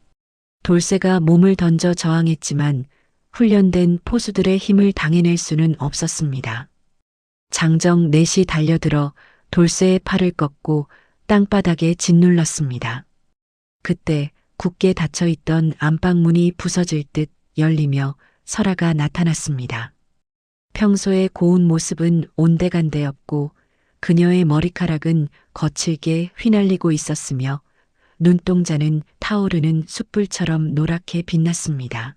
돌쇠가 몸을 던져 저항했지만 훈련된 포수들의 힘을 당해낼 수는 없었습니다. 장정 넷이 달려들어 돌쇠의 팔을 꺾고 땅바닥에 짓눌렀습니다. 그때 굳게 닫혀있던 안방문이 부서질 듯 열리며 설아가 나타났습니다. 평소의 고운 모습은 온데간데 없고 그녀의 머리카락은 거칠게 휘날리고 있었으며 눈동자는 타오르는 숯불처럼 노랗게 빛났습니다.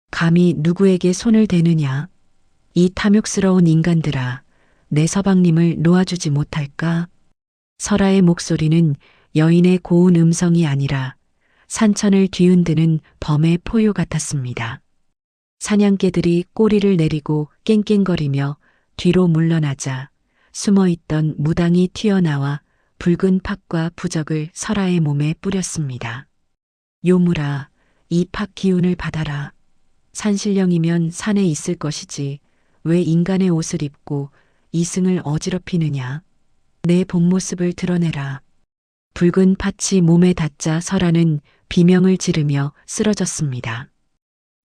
감히 누구에게 손을 대느냐? 이 탐욕스러운 인간들아, 내 서방님을 놓아주지 못할까? 설아의 목소리는 여인의 고운 음성이 아니라 산천을 뒤흔드는 범의 포효 같았습니다. 사냥개들이 꼬리를 내리고 깽깽거리며 뒤로 물러나자 숨어있던 무당이 튀어나와 붉은 팥과 부적을 설아의 몸에 뿌렸습니다. 요물아, 이 팥 기운을 받아라. 산신령이면 산에 있을 것이지 왜 인간의 옷을 입고 이승을 어지럽히느냐. 내 본 모습을 드러내라. 붉은 팥이 몸에 닿자 설아는 비명을 지르며 쓰러졌습니다.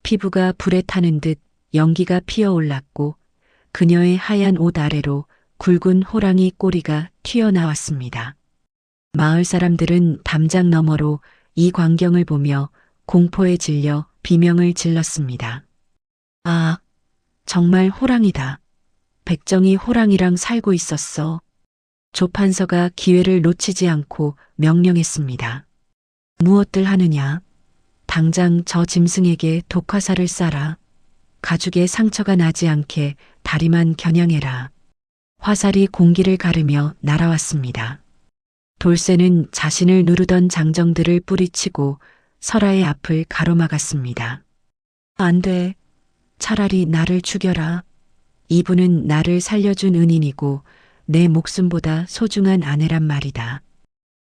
피부가 불에 타는 듯 연기가 피어올랐고 그녀의 하얀 옷 아래로 굵은 호랑이 꼬리가 튀어나왔습니다. 마을 사람들은 담장 너머로 이 광경을 보며 공포에 질려 비명을 질렀습니다. 아, 정말 호랑이다. 백정이 호랑이랑 살고 있었어. 조판서가 기회를 놓치지 않고 명령했습니다. 무엇들 하느냐? 당장 저 짐승에게 독화살을 쏴라. 가죽에 상처가 나지 않게 다리만 겨냥해라. 화살이 공기를 가르며 날아왔습니다. 돌쇠는 자신을 누르던 장정들을 뿌리치고 설아의 앞을 가로막았습니다. 안 돼. 차라리 나를 죽여라. 이분은 나를 살려준 은인이고 내 목숨보다 소중한 아내란 말이다.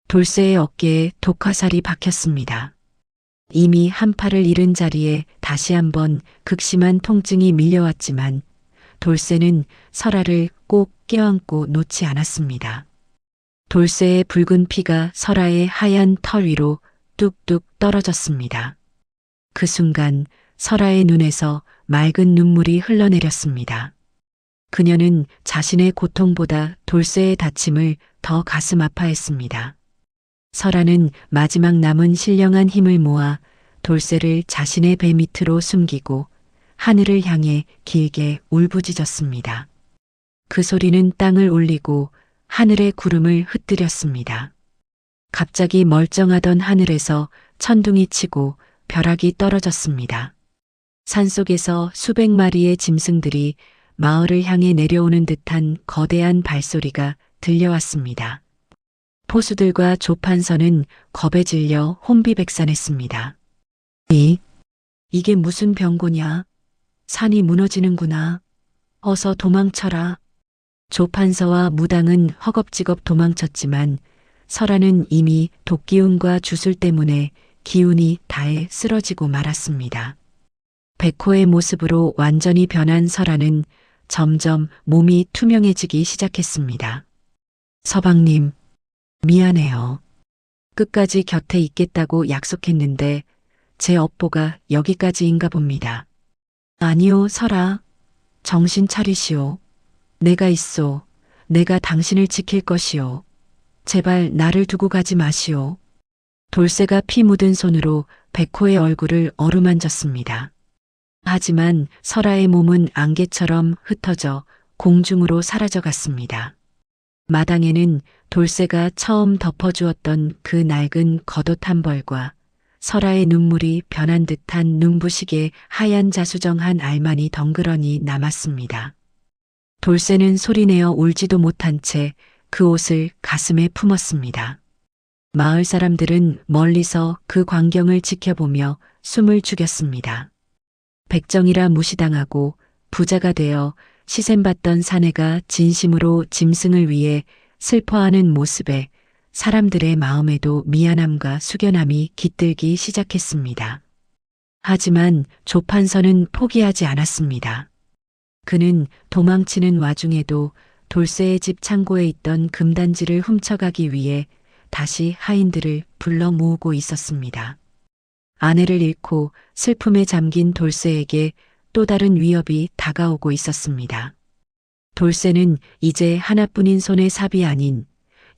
돌쇠의 어깨에 독화살이 박혔습니다. 이미 한 팔을 잃은 자리에 다시 한번 극심한 통증이 밀려왔지만 돌쇠는 설아를 꼭 껴안고 놓지 않았습니다. 돌쇠의 붉은 피가 설아의 하얀 털 위로 뚝뚝 떨어졌습니다. 그 순간 설아의 눈에서 맑은 눈물이 흘러내렸습니다. 그녀는 자신의 고통보다 돌쇠의 다침을 더 가슴 아파했습니다. 설아는 마지막 남은 신령한 힘을 모아 돌쇠를 자신의 배 밑으로 숨기고 하늘을 향해 길게 울부짖었습니다. 그 소리는 땅을 울리고 하늘의 구름을 흩뜨렸습니다. 갑자기 멀쩡하던 하늘에서 천둥이 치고 벼락이 떨어졌습니다. 산속에서 수백 마리의 짐승들이 마을을 향해 내려오는 듯한 거대한 발소리가 들려왔습니다. 포수들과 조판서는 겁에 질려 혼비백산했습니다. 이게 무슨 병고냐? 산이 무너지는구나. 어서 도망쳐라. 조판서와 무당은 허겁지겁 도망쳤지만 설아는 이미 독기운과 주술 때문에 기운이 다해 쓰러지고 말았습니다. 백호의 모습으로 완전히 변한 설아는 점점 몸이 투명해지기 시작했습니다. 서방님, 미안해요. 끝까지 곁에 있겠다고 약속했는데 제 업보가 여기까지인가 봅니다. 아니요, 설아. 정신 차리시오. 내가 있소. 내가 당신을 지킬 것이오. 제발 나를 두고 가지 마시오. 돌쇠가 피 묻은 손으로 백호의 얼굴을 어루만졌습니다. 하지만 설아의 몸은 안개처럼 흩어져 공중으로 사라져갔습니다. 마당에는 돌쇠가 처음 덮어주었던 그 낡은 겉옷 한 벌과 설아의 눈물이 변한 듯한 눈부시게 하얀 자수정한 알만이 덩그러니 남았습니다. 돌쇠는 소리내어 울지도 못한 채 그 옷을 가슴에 품었습니다. 마을 사람들은 멀리서 그 광경을 지켜보며 숨을 죽였습니다. 백정이라 무시당하고 부자가 되어 시샘받던 사내가 진심으로 짐승을 위해 슬퍼하는 모습에 사람들의 마음에도 미안함과 숙연함이 깃들기 시작했습니다. 하지만 조판서는 포기하지 않았습니다. 그는 도망치는 와중에도 돌쇠의 집 창고에 있던 금단지를 훔쳐가기 위해 다시 하인들을 불러 모으고 있었습니다. 아내를 잃고 슬픔에 잠긴 돌쇠에게 또 다른 위협이 다가오고 있었습니다. 돌쇠는 이제 하나뿐인 손의 삽이 아닌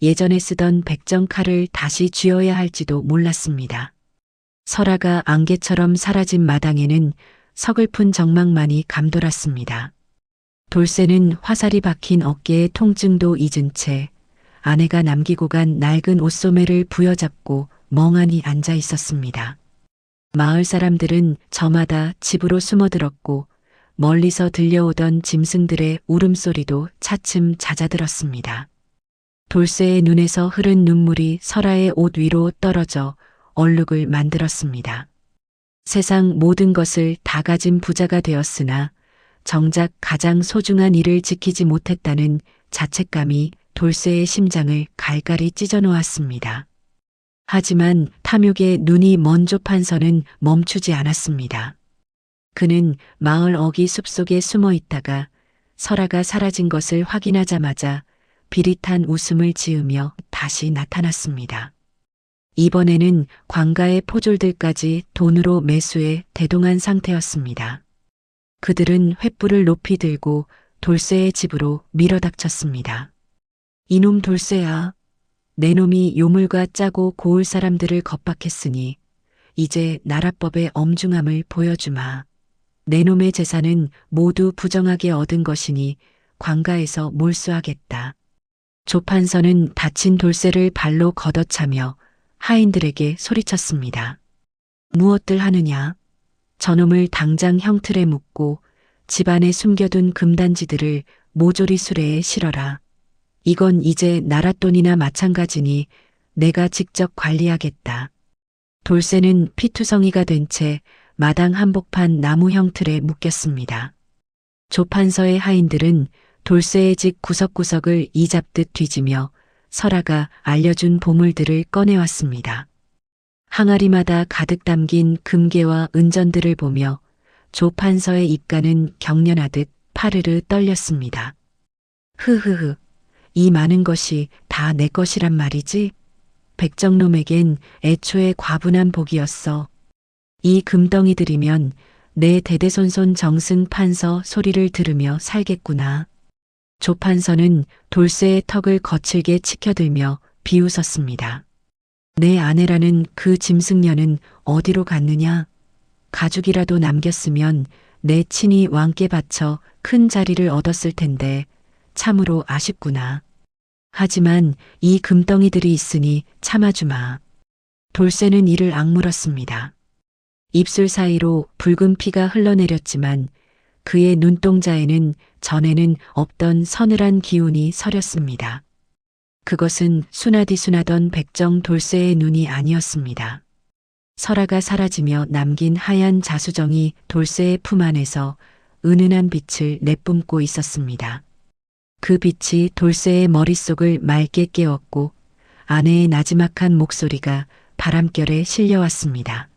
예전에 쓰던 백정칼을 다시 쥐어야 할지도 몰랐습니다. 설아가 안개처럼 사라진 마당에는 서글픈 적막만이 감돌았습니다. 돌쇠는 화살이 박힌 어깨의 통증도 잊은 채 아내가 남기고 간 낡은 옷소매를 부여잡고 멍하니 앉아 있었습니다. 마을 사람들은 저마다 집으로 숨어들었고 멀리서 들려오던 짐승들의 울음소리도 차츰 잦아들었습니다. 돌쇠의 눈에서 흐른 눈물이 설아의 옷 위로 떨어져 얼룩을 만들었습니다. 세상 모든 것을 다 가진 부자가 되었으나 정작 가장 소중한 일을 지키지 못했다는 자책감이 돌쇠의 심장을 갈갈이 찢어 놓았습니다. 하지만 탐욕의 눈이 먼 조판서는 멈추지 않았습니다. 그는 마을 어귀 숲속에 숨어 있다가 설아가 사라진 것을 확인하자마자 비릿한 웃음을 지으며 다시 나타났습니다. 이번에는 관가의 포졸들까지 돈으로 매수해 대동한 상태였습니다. 그들은 횃불을 높이 들고 돌쇠의 집으로 밀어닥쳤습니다. 이놈 돌쇠야, 내 놈이 요물과 짜고 고을 사람들을 겁박했으니 이제 나라법의 엄중함을 보여주마. 내 놈의 재산은 모두 부정하게 얻은 것이니 관가에서 몰수하겠다. 조판서는 다친 돌쇠를 발로 걷어차며 하인들에게 소리쳤습니다. 무엇들 하느냐? 저놈을 당장 형틀에 묶고 집안에 숨겨둔 금단지들을 모조리 수레에 실어라. 이건 이제 나랏돈이나 마찬가지니 내가 직접 관리하겠다. 돌쇠는 피투성이가 된 채 마당 한복판 나무 형틀에 묶였습니다. 조판서의 하인들은 돌쇠의 집 구석구석을 이잡듯 뒤지며 설아가 알려준 보물들을 꺼내왔습니다. 항아리마다 가득 담긴 금괴와 은전들을 보며 조판서의 입가는 경련하듯 파르르 떨렸습니다. 흐흐흐, 이 많은 것이 다 내 것이란 말이지? 백정놈에겐 애초에 과분한 복이었어. 이 금덩이들이면 내 대대손손 정승 판서 소리를 들으며 살겠구나. 조판서는 돌쇠의 턱을 거칠게 치켜들며 비웃었습니다. 내 아내라는 그 짐승년은 어디로 갔느냐? 가죽이라도 남겼으면 내 친히 왕께 바쳐 큰 자리를 얻었을 텐데 참으로 아쉽구나. 하지만 이 금덩이들이 있으니 참아주마. 돌쇠는 이를 악물었습니다. 입술 사이로 붉은 피가 흘러내렸지만 그의 눈동자에는 전에는 없던 서늘한 기운이 서렸습니다. 그것은 순하디순하던 백정 돌쇠의 눈이 아니었습니다. 설아가 사라지며 남긴 하얀 자수정이 돌쇠의 품 안에서 은은한 빛을 내뿜고 있었습니다. 그 빛이 돌쇠의 머릿속을 맑게 깨웠고 아내의 나지막한 목소리가 바람결에 실려왔습니다.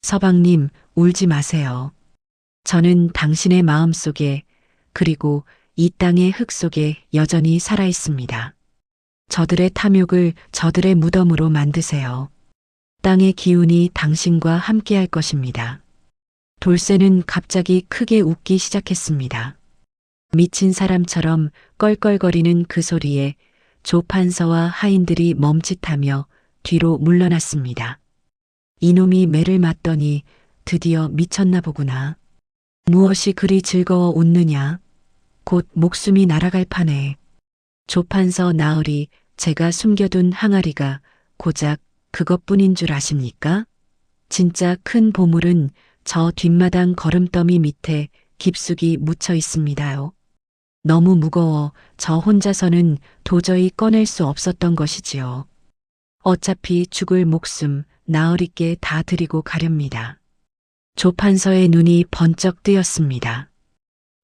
서방님, 울지 마세요. 저는 당신의 마음속에 그리고 이 땅의 흙 속에 여전히 살아 있습니다. 저들의 탐욕을 저들의 무덤으로 만드세요. 땅의 기운이 당신과 함께할 것입니다. 돌쇠는 갑자기 크게 웃기 시작했습니다. 미친 사람처럼 껄껄거리는 그 소리에 조판서와 하인들이 멈칫하며 뒤로 물러났습니다. 이놈이 매를 맞더니 드디어 미쳤나 보구나. 무엇이 그리 즐거워 웃느냐? 곧 목숨이 날아갈 판에. 조판서 나으리, 제가 숨겨둔 항아리가 고작 그것뿐인 줄 아십니까? 진짜 큰 보물은 저 뒷마당 거름더미 밑에 깊숙이 묻혀 있습니다요. 너무 무거워 저 혼자서는 도저히 꺼낼 수 없었던 것이지요. 어차피 죽을 목숨 나으리께 다 드리고 가렵니다. 조판서의 눈이 번쩍 뜨였습니다.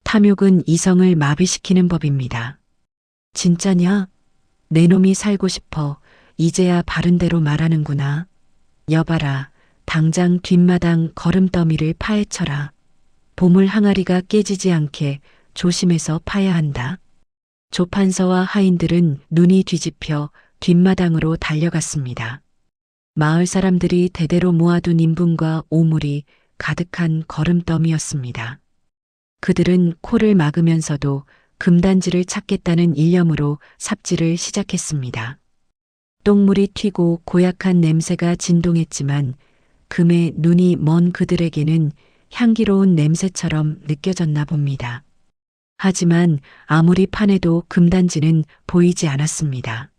탐욕은 이성을 마비시키는 법입니다. 진짜냐? 내 놈이 살고 싶어 이제야 바른 대로 말하는구나. 여봐라, 당장 뒷마당 거름더미를 파헤쳐라. 보물 항아리가 깨지지 않게 조심해서 파야 한다. 조판서와 하인들은 눈이 뒤집혀 뒷마당으로 달려갔습니다. 마을 사람들이 대대로 모아둔 인분과 오물이 가득한 거름더미였습니다. 그들은 코를 막으면서도 금단지를 찾겠다는 일념으로 삽질을 시작했습니다. 똥물이 튀고 고약한 냄새가 진동했지만 금의 눈이 먼 그들에게는 향기로운 냄새처럼 느껴졌나 봅니다. 하지만 아무리 파내도 금단지는 보이지 않았습니다.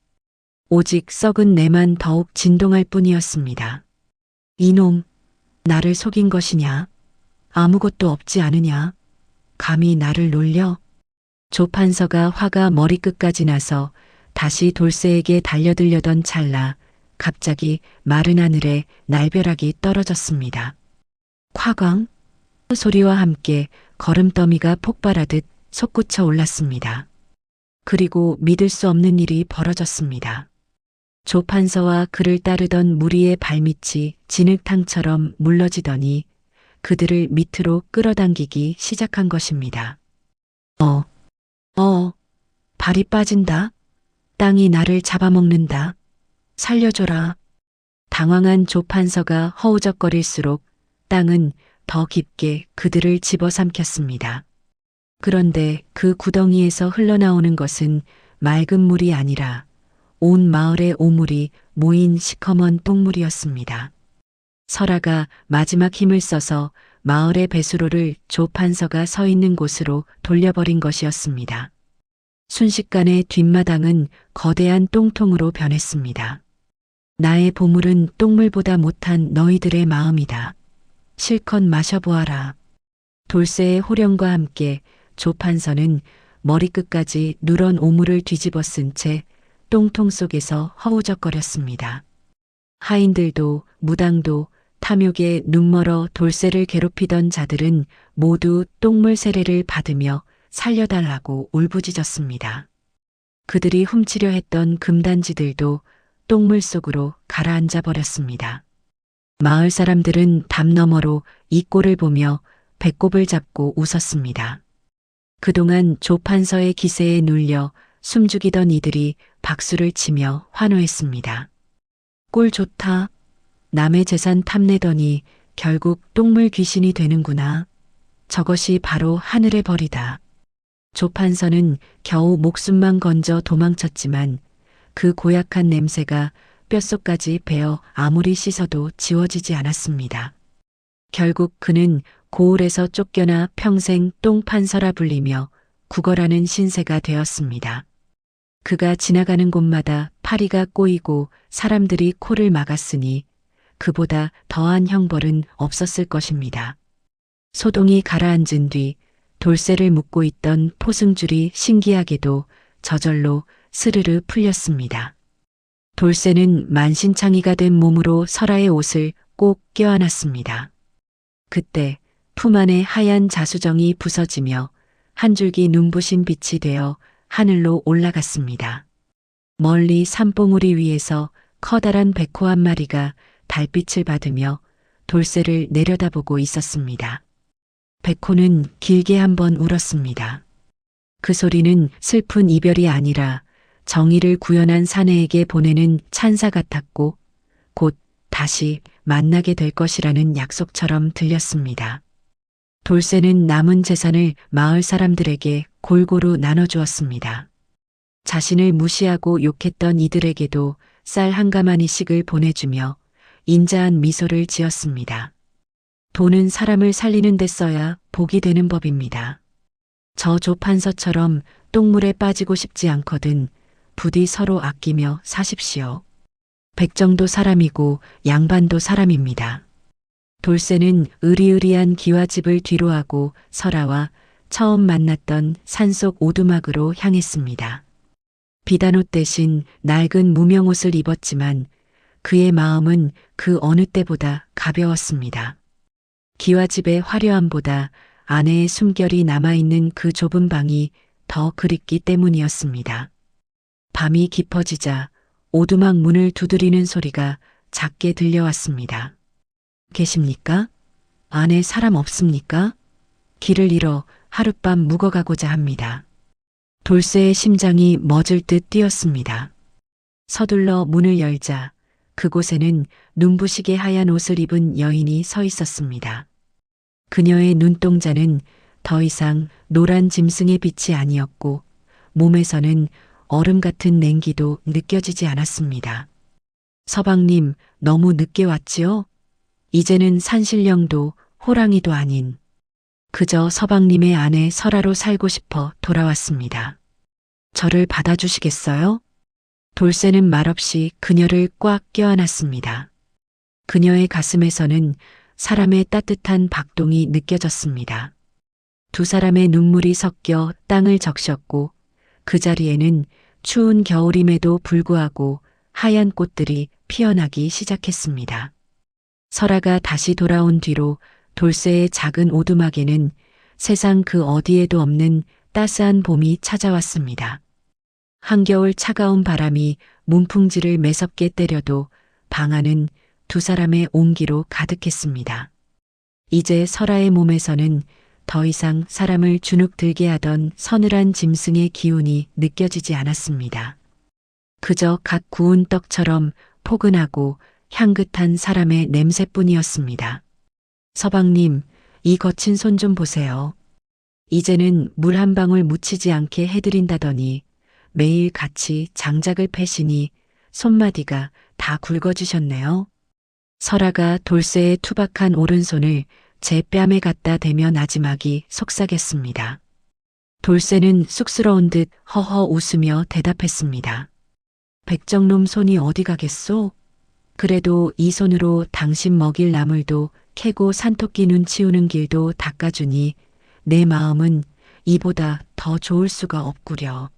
오직 썩은 내만 더욱 진동할 뿐이었습니다. 이놈, 나를 속인 것이냐? 아무것도 없지 않으냐? 감히 나를 놀려? 조판서가 화가 머리끝까지 나서 다시 돌쇠에게 달려들려던 찰나 갑자기 마른 하늘에 날벼락이 떨어졌습니다. 콱광 소리와 함께 거름더미가 폭발하듯 솟구쳐 올랐습니다. 그리고 믿을 수 없는 일이 벌어졌습니다. 조판서와 그를 따르던 무리의 발밑이 진흙탕처럼 물러지더니 그들을 밑으로 끌어당기기 시작한 것입니다. 발이 빠진다. 땅이 나를 잡아먹는다. 살려줘라. 당황한 조판서가 허우적거릴수록 땅은 더 깊게 그들을 집어삼켰습니다. 그런데 그 구덩이에서 흘러나오는 것은 맑은 물이 아니라 온 마을의 오물이 모인 시커먼 똥물이었습니다. 설아가 마지막 힘을 써서 마을의 배수로를 조판서가 서 있는 곳으로 돌려버린 것이었습니다. 순식간에 뒷마당은 거대한 똥통으로 변했습니다. 나의 보물은 똥물보다 못한 너희들의 마음이다. 실컷 마셔보아라. 돌쇠의 호령과 함께 조판서는 머리끝까지 누런 오물을 뒤집어 쓴 채 똥통 속에서 허우적거렸습니다. 하인들도 무당도 탐욕에 눈멀어 돌쇠를 괴롭히던 자들은 모두 똥물 세례를 받으며 살려달라고 울부짖었습니다. 그들이 훔치려 했던 금단지들도 똥물 속으로 가라앉아 버렸습니다. 마을 사람들은 담 너머로 이 꼴을 보며 배꼽을 잡고 웃었습니다. 그동안 조판서의 기세에 눌려 숨죽이던 이들이 박수를 치며 환호했습니다. 꼴 좋다. 남의 재산 탐내더니 결국 똥물 귀신이 되는구나. 저것이 바로 하늘의 벌이다. 조판서는 겨우 목숨만 건져 도망쳤지만 그 고약한 냄새가 뼛속까지 배어 아무리 씻어도 지워지지 않았습니다. 결국 그는 고을에서 쫓겨나 평생 똥판서라 불리며 구걸하는 신세가 되었습니다. 그가 지나가는 곳마다 파리가 꼬이고 사람들이 코를 막았으니 그보다 더한 형벌은 없었을 것입니다. 소동이 가라앉은 뒤 돌쇠를 묶고 있던 포승줄이 신기하게도 저절로 스르르 풀렸습니다. 돌쇠는 만신창이가 된 몸으로 설아의 옷을 꼭 껴안았습니다. 그때 품 안의 하얀 자수정이 부서지며 한 줄기 눈부신 빛이 되어 하늘로 올라갔습니다. 멀리 산봉우리 위에서 커다란 백호 한 마리가 달빛을 받으며 돌쇠를 내려다보고 있었습니다. 백호는 길게 한번 울었습니다. 그 소리는 슬픈 이별이 아니라 정의를 구현한 사내에게 보내는 찬사 같았고 곧 다시 만나게 될 것이라는 약속처럼 들렸습니다. 돌쇠는 남은 재산을 마을 사람들에게 골고루 나눠주었습니다. 자신을 무시하고 욕했던 이들에게도 쌀 한 가마니씩을 보내주며 인자한 미소를 지었습니다. 돈은 사람을 살리는 데 써야 복이 되는 법입니다. 저 조판서처럼 똥물에 빠지고 싶지 않거든 부디 서로 아끼며 사십시오. 백정도 사람이고 양반도 사람입니다. 돌쇠는 으리으리한 기와집을 뒤로하고 설아와 처음 만났던 산속 오두막으로 향했습니다. 비단옷 대신 낡은 무명옷을 입었지만 그의 마음은 그 어느 때보다 가벼웠습니다. 기와집의 화려함보다 아내의 숨결이 남아있는 그 좁은 방이 더 그립기 때문이었습니다. 밤이 깊어지자 오두막 문을 두드리는 소리가 작게 들려왔습니다. 계십니까? 안에 사람 없습니까? 길을 잃어 하룻밤 묵어가고자 합니다. 돌쇠의 심장이 멎을 듯 뛰었습니다. 서둘러 문을 열자 그곳에는 눈부시게 하얀 옷을 입은 여인이 서 있었습니다. 그녀의 눈동자는 더 이상 노란 짐승의 빛이 아니었고 몸에서는 얼음 같은 냉기도 느껴지지 않았습니다. 서방님, 너무 늦게 왔지요? 이제는 산신령도 호랑이도 아닌 그저 서방님의 아내 설아로 살고 싶어 돌아왔습니다. 저를 받아주시겠어요? 돌쇠는 말없이 그녀를 꽉 껴안았습니다. 그녀의 가슴에서는 사람의 따뜻한 박동이 느껴졌습니다. 두 사람의 눈물이 섞여 땅을 적셨고 그 자리에는 추운 겨울임에도 불구하고 하얀 꽃들이 피어나기 시작했습니다. 설아가 다시 돌아온 뒤로 돌쇠의 작은 오두막에는 세상 그 어디에도 없는 따스한 봄이 찾아왔습니다. 한겨울 차가운 바람이 문풍지를 매섭게 때려도 방 안은 두 사람의 온기로 가득했습니다. 이제 설아의 몸에서는 더 이상 사람을 주눅들게 하던 서늘한 짐승의 기운이 느껴지지 않았습니다. 그저 갓 구운 떡처럼 포근하고 향긋한 사람의 냄새뿐이었습니다. 서방님, 이 거친 손 좀 보세요. 이제는 물 한 방울 묻히지 않게 해드린다더니 매일 같이 장작을 패시니 손마디가 다 굵어지셨네요. 설아가 돌쇠의 투박한 오른손을 제 뺨에 갖다 대며 나지막이 속삭였습니다. 돌쇠는 쑥스러운 듯 허허 웃으며 대답했습니다. 백정놈 손이 어디 가겠소? 그래도 이 손으로 당신 먹일 나물도 캐고 산토끼 눈 치우는 길도 닦아주니 내 마음은 이보다 더 좋을 수가 없구려.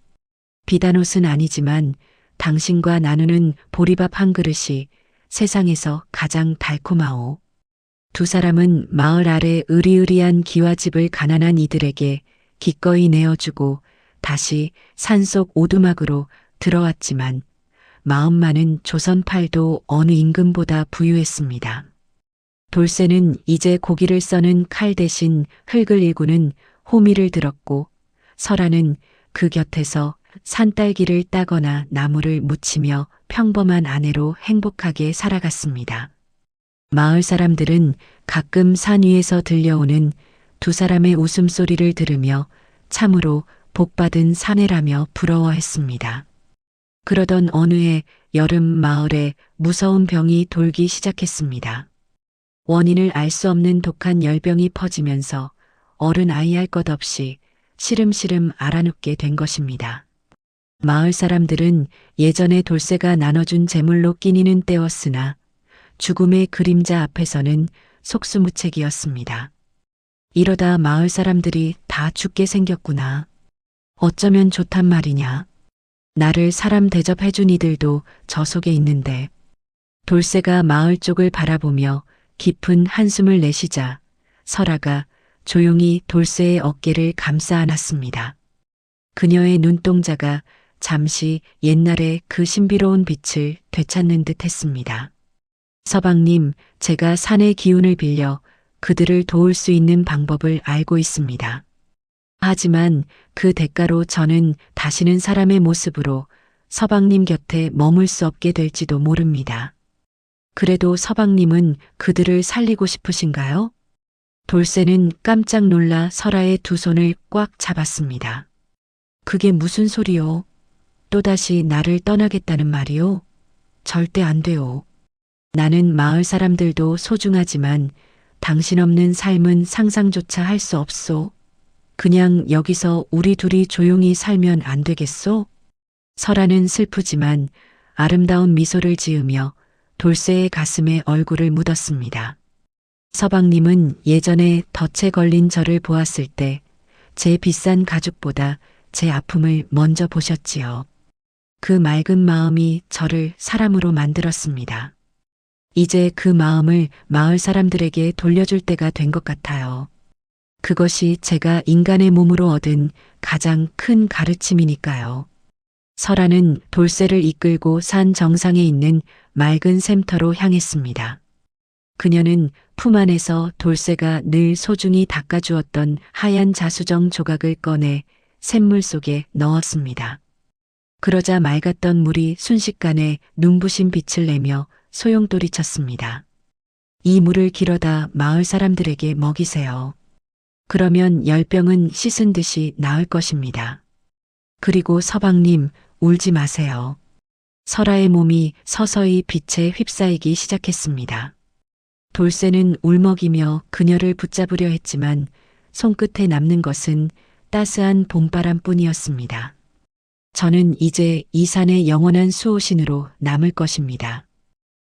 비단옷은 아니지만 당신과 나누는 보리밥 한 그릇이 세상에서 가장 달콤하오. 두 사람은 마을 아래 으리으리한 기와집을 가난한 이들에게 기꺼이 내어주고 다시 산속 오두막으로 들어왔지만 마음만은 조선팔도 어느 임금보다 부유했습니다. 돌쇠는 이제 고기를 써는 칼 대신 흙을 일구는 호미를 들었고 설아는 그 곁에서 산딸기를 따거나 나무를 묻히며 평범한 아내로 행복하게 살아갔습니다. 마을 사람들은 가끔 산 위에서 들려오는 두 사람의 웃음소리를 들으며 참으로 복받은 사내라며 부러워했습니다. 그러던 어느 해 여름 마을에 무서운 병이 돌기 시작했습니다. 원인을 알 수 없는 독한 열병이 퍼지면서 어른 아이 할 것 없이 시름시름 앓아눕게 된 것입니다. 마을 사람들은 예전에 돌쇠가 나눠준 재물로 끼니는 때웠으나 죽음의 그림자 앞에서는 속수무책이었습니다. 이러다 마을 사람들이 다 죽게 생겼구나. 어쩌면 좋단 말이냐. 나를 사람 대접해준 이들도 저 속에 있는데. 돌쇠가 마을 쪽을 바라보며 깊은 한숨을 내쉬자 설아가 조용히 돌쇠의 어깨를 감싸 안았습니다. 그녀의 눈동자가 잠시 옛날의 그 신비로운 빛을 되찾는 듯 했습니다. 서방님, 제가 산의 기운을 빌려 그들을 도울 수 있는 방법을 알고 있습니다. 하지만 그 대가로 저는 다시는 사람의 모습으로 서방님 곁에 머물 수 없게 될지도 모릅니다. 그래도 서방님은 그들을 살리고 싶으신가요? 돌쇠는 깜짝 놀라 설아의 두 손을 꽉 잡았습니다. 그게 무슨 소리요? 또다시 나를 떠나겠다는 말이요? 절대 안 돼요. 나는 마을 사람들도 소중하지만 당신 없는 삶은 상상조차 할 수 없소. 그냥 여기서 우리 둘이 조용히 살면 안 되겠소? 설아는 슬프지만 아름다운 미소를 지으며 돌쇠의 가슴에 얼굴을 묻었습니다. 서방님은 예전에 덫에 걸린 저를 보았을 때 제 비싼 가죽보다 제 아픔을 먼저 보셨지요. 그 맑은 마음이 저를 사람으로 만들었습니다. 이제 그 마음을 마을 사람들에게 돌려줄 때가 된 것 같아요. 그것이 제가 인간의 몸으로 얻은 가장 큰 가르침이니까요. 설아는 돌쇠를 이끌고 산 정상에 있는 맑은 샘터로 향했습니다. 그녀는 품 안에서 돌쇠가 늘 소중히 닦아주었던 하얀 자수정 조각을 꺼내 샘물 속에 넣었습니다. 그러자 맑았던 물이 순식간에 눈부신 빛을 내며 소용돌이 쳤습니다. 이 물을 길어다 마을 사람들에게 먹이세요. 그러면 열병은 씻은 듯이 나을 것입니다. 그리고 서방님, 울지 마세요. 설아의 몸이 서서히 빛에 휩싸이기 시작했습니다. 돌쇠는 울먹이며 그녀를 붙잡으려 했지만 손끝에 남는 것은 따스한 봄바람뿐이었습니다. 저는 이제 이 산의 영원한 수호신으로 남을 것입니다.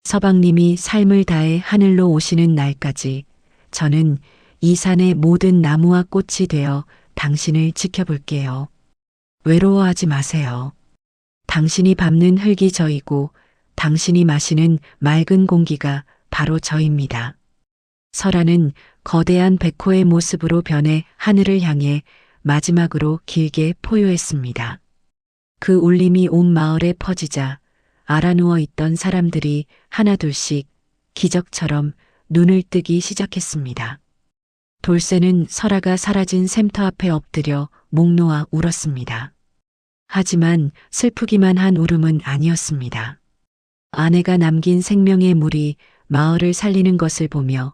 서방님이 삶을 다해 하늘로 오시는 날까지 저는 이 산의 모든 나무와 꽃이 되어 당신을 지켜볼게요. 외로워하지 마세요. 당신이 밟는 흙이 저이고 당신이 마시는 맑은 공기가 바로 저입니다. 설아는 거대한 백호의 모습으로 변해 하늘을 향해 마지막으로 길게 포효했습니다. 그 울림이 온 마을에 퍼지자 알아누워 있던 사람들이 하나둘씩 기적처럼 눈을 뜨기 시작했습니다. 돌쇠는 설아가 사라진 샘터 앞에 엎드려 목 놓아 울었습니다. 하지만 슬프기만 한 울음은 아니었습니다. 아내가 남긴 생명의 물이 마을을 살리는 것을 보며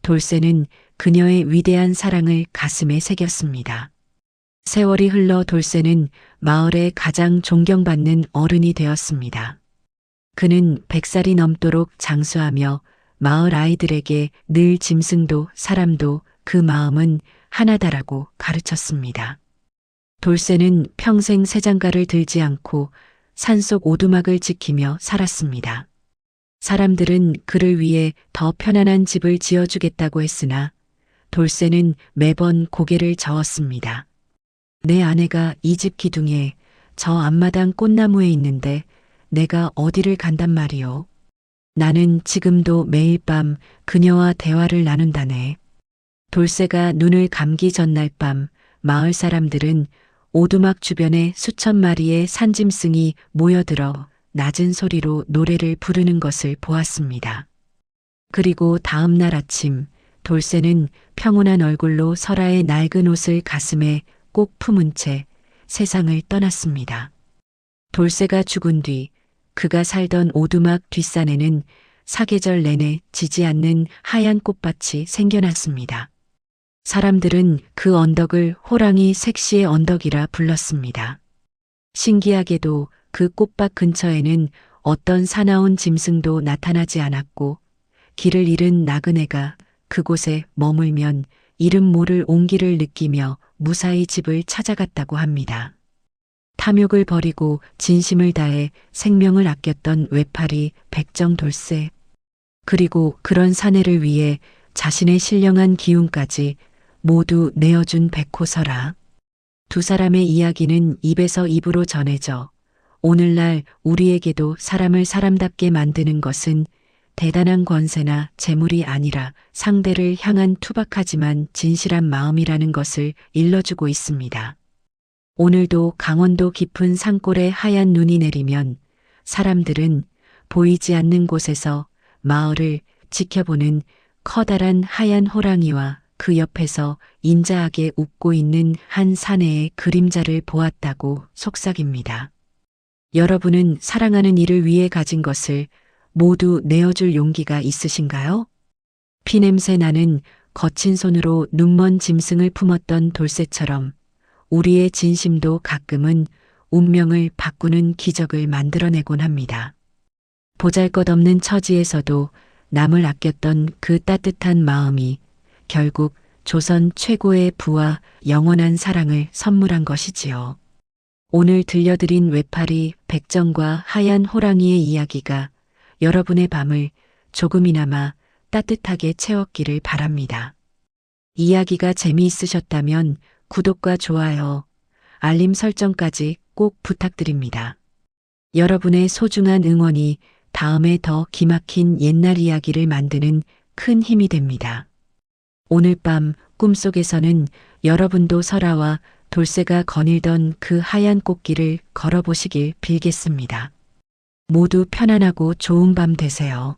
돌쇠는 그녀의 위대한 사랑을 가슴에 새겼습니다. 세월이 흘러 돌쇠는 마을의 가장 존경받는 어른이 되었습니다. 그는 100살이 넘도록 장수하며 마을 아이들에게 늘 짐승도 사람도 그 마음은 하나다라고 가르쳤습니다. 돌쇠는 평생 새장가를 들지 않고 산속 오두막을 지키며 살았습니다. 사람들은 그를 위해 더 편안한 집을 지어주겠다고 했으나 돌쇠는 매번 고개를 저었습니다. 내 아내가 이 집 기둥에 저 앞마당 꽃나무에 있는데 내가 어디를 간단 말이오. 나는 지금도 매일 밤 그녀와 대화를 나눈다네. 돌쇠가 눈을 감기 전날 밤 마을 사람들은 오두막 주변에 수천 마리의 산짐승이 모여들어 낮은 소리로 노래를 부르는 것을 보았습니다. 그리고 다음 날 아침 돌쇠는 평온한 얼굴로 설아의 낡은 옷을 가슴에 꼭 품은 채 세상을 떠났습니다. 돌쇠가 죽은 뒤 그가 살던 오두막 뒷산에는 사계절 내내 지지 않는 하얀 꽃밭이 생겨났습니다. 사람들은 그 언덕을 호랑이 색시의 언덕이라 불렀습니다. 신기하게도 그 꽃밭 근처에는 어떤 사나운 짐승도 나타나지 않았고 길을 잃은 나그네가 그곳에 머물면 이름 모를 온기를 느끼며 무사히 집을 찾아갔다고 합니다. 탐욕을 버리고 진심을 다해 생명을 아꼈던 외파리 백정돌쇠. 그리고 그런 사내를 위해 자신의 신령한 기운까지 모두 내어준 백호설아. 두 사람의 이야기는 입에서 입으로 전해져 오늘날 우리에게도 사람을 사람답게 만드는 것은 대단한 권세나 재물이 아니라 상대를 향한 투박하지만 진실한 마음이라는 것을 일러주고 있습니다. 오늘도 강원도 깊은 산골에 하얀 눈이 내리면 사람들은 보이지 않는 곳에서 마을을 지켜보는 커다란 하얀 호랑이와 그 옆에서 인자하게 웃고 있는 한 사내의 그림자를 보았다고 속삭입니다. 여러분은 사랑하는 이를 위해 가진 것을 모두 내어줄 용기가 있으신가요? 피냄새 나는 거친 손으로 눈먼 짐승을 품었던 돌쇠처럼 우리의 진심도 가끔은 운명을 바꾸는 기적을 만들어내곤 합니다. 보잘것없는 처지에서도 남을 아꼈던 그 따뜻한 마음이 결국 조선 최고의 부와 영원한 사랑을 선물한 것이지요. 오늘 들려드린 외파리 백정과 하얀 호랑이의 이야기가 여러분의 밤을 조금이나마 따뜻하게 채웠기를 바랍니다. 이야기가 재미있으셨다면 구독과 좋아요, 알림 설정까지 꼭 부탁드립니다. 여러분의 소중한 응원이 다음에 더 기막힌 옛날 이야기를 만드는 큰 힘이 됩니다. 오늘 밤 꿈속에서는 여러분도 설아와 돌쇠가 거닐던 그 하얀 꽃길을 걸어보시길 빌겠습니다. 모두 편안하고 좋은 밤 되세요.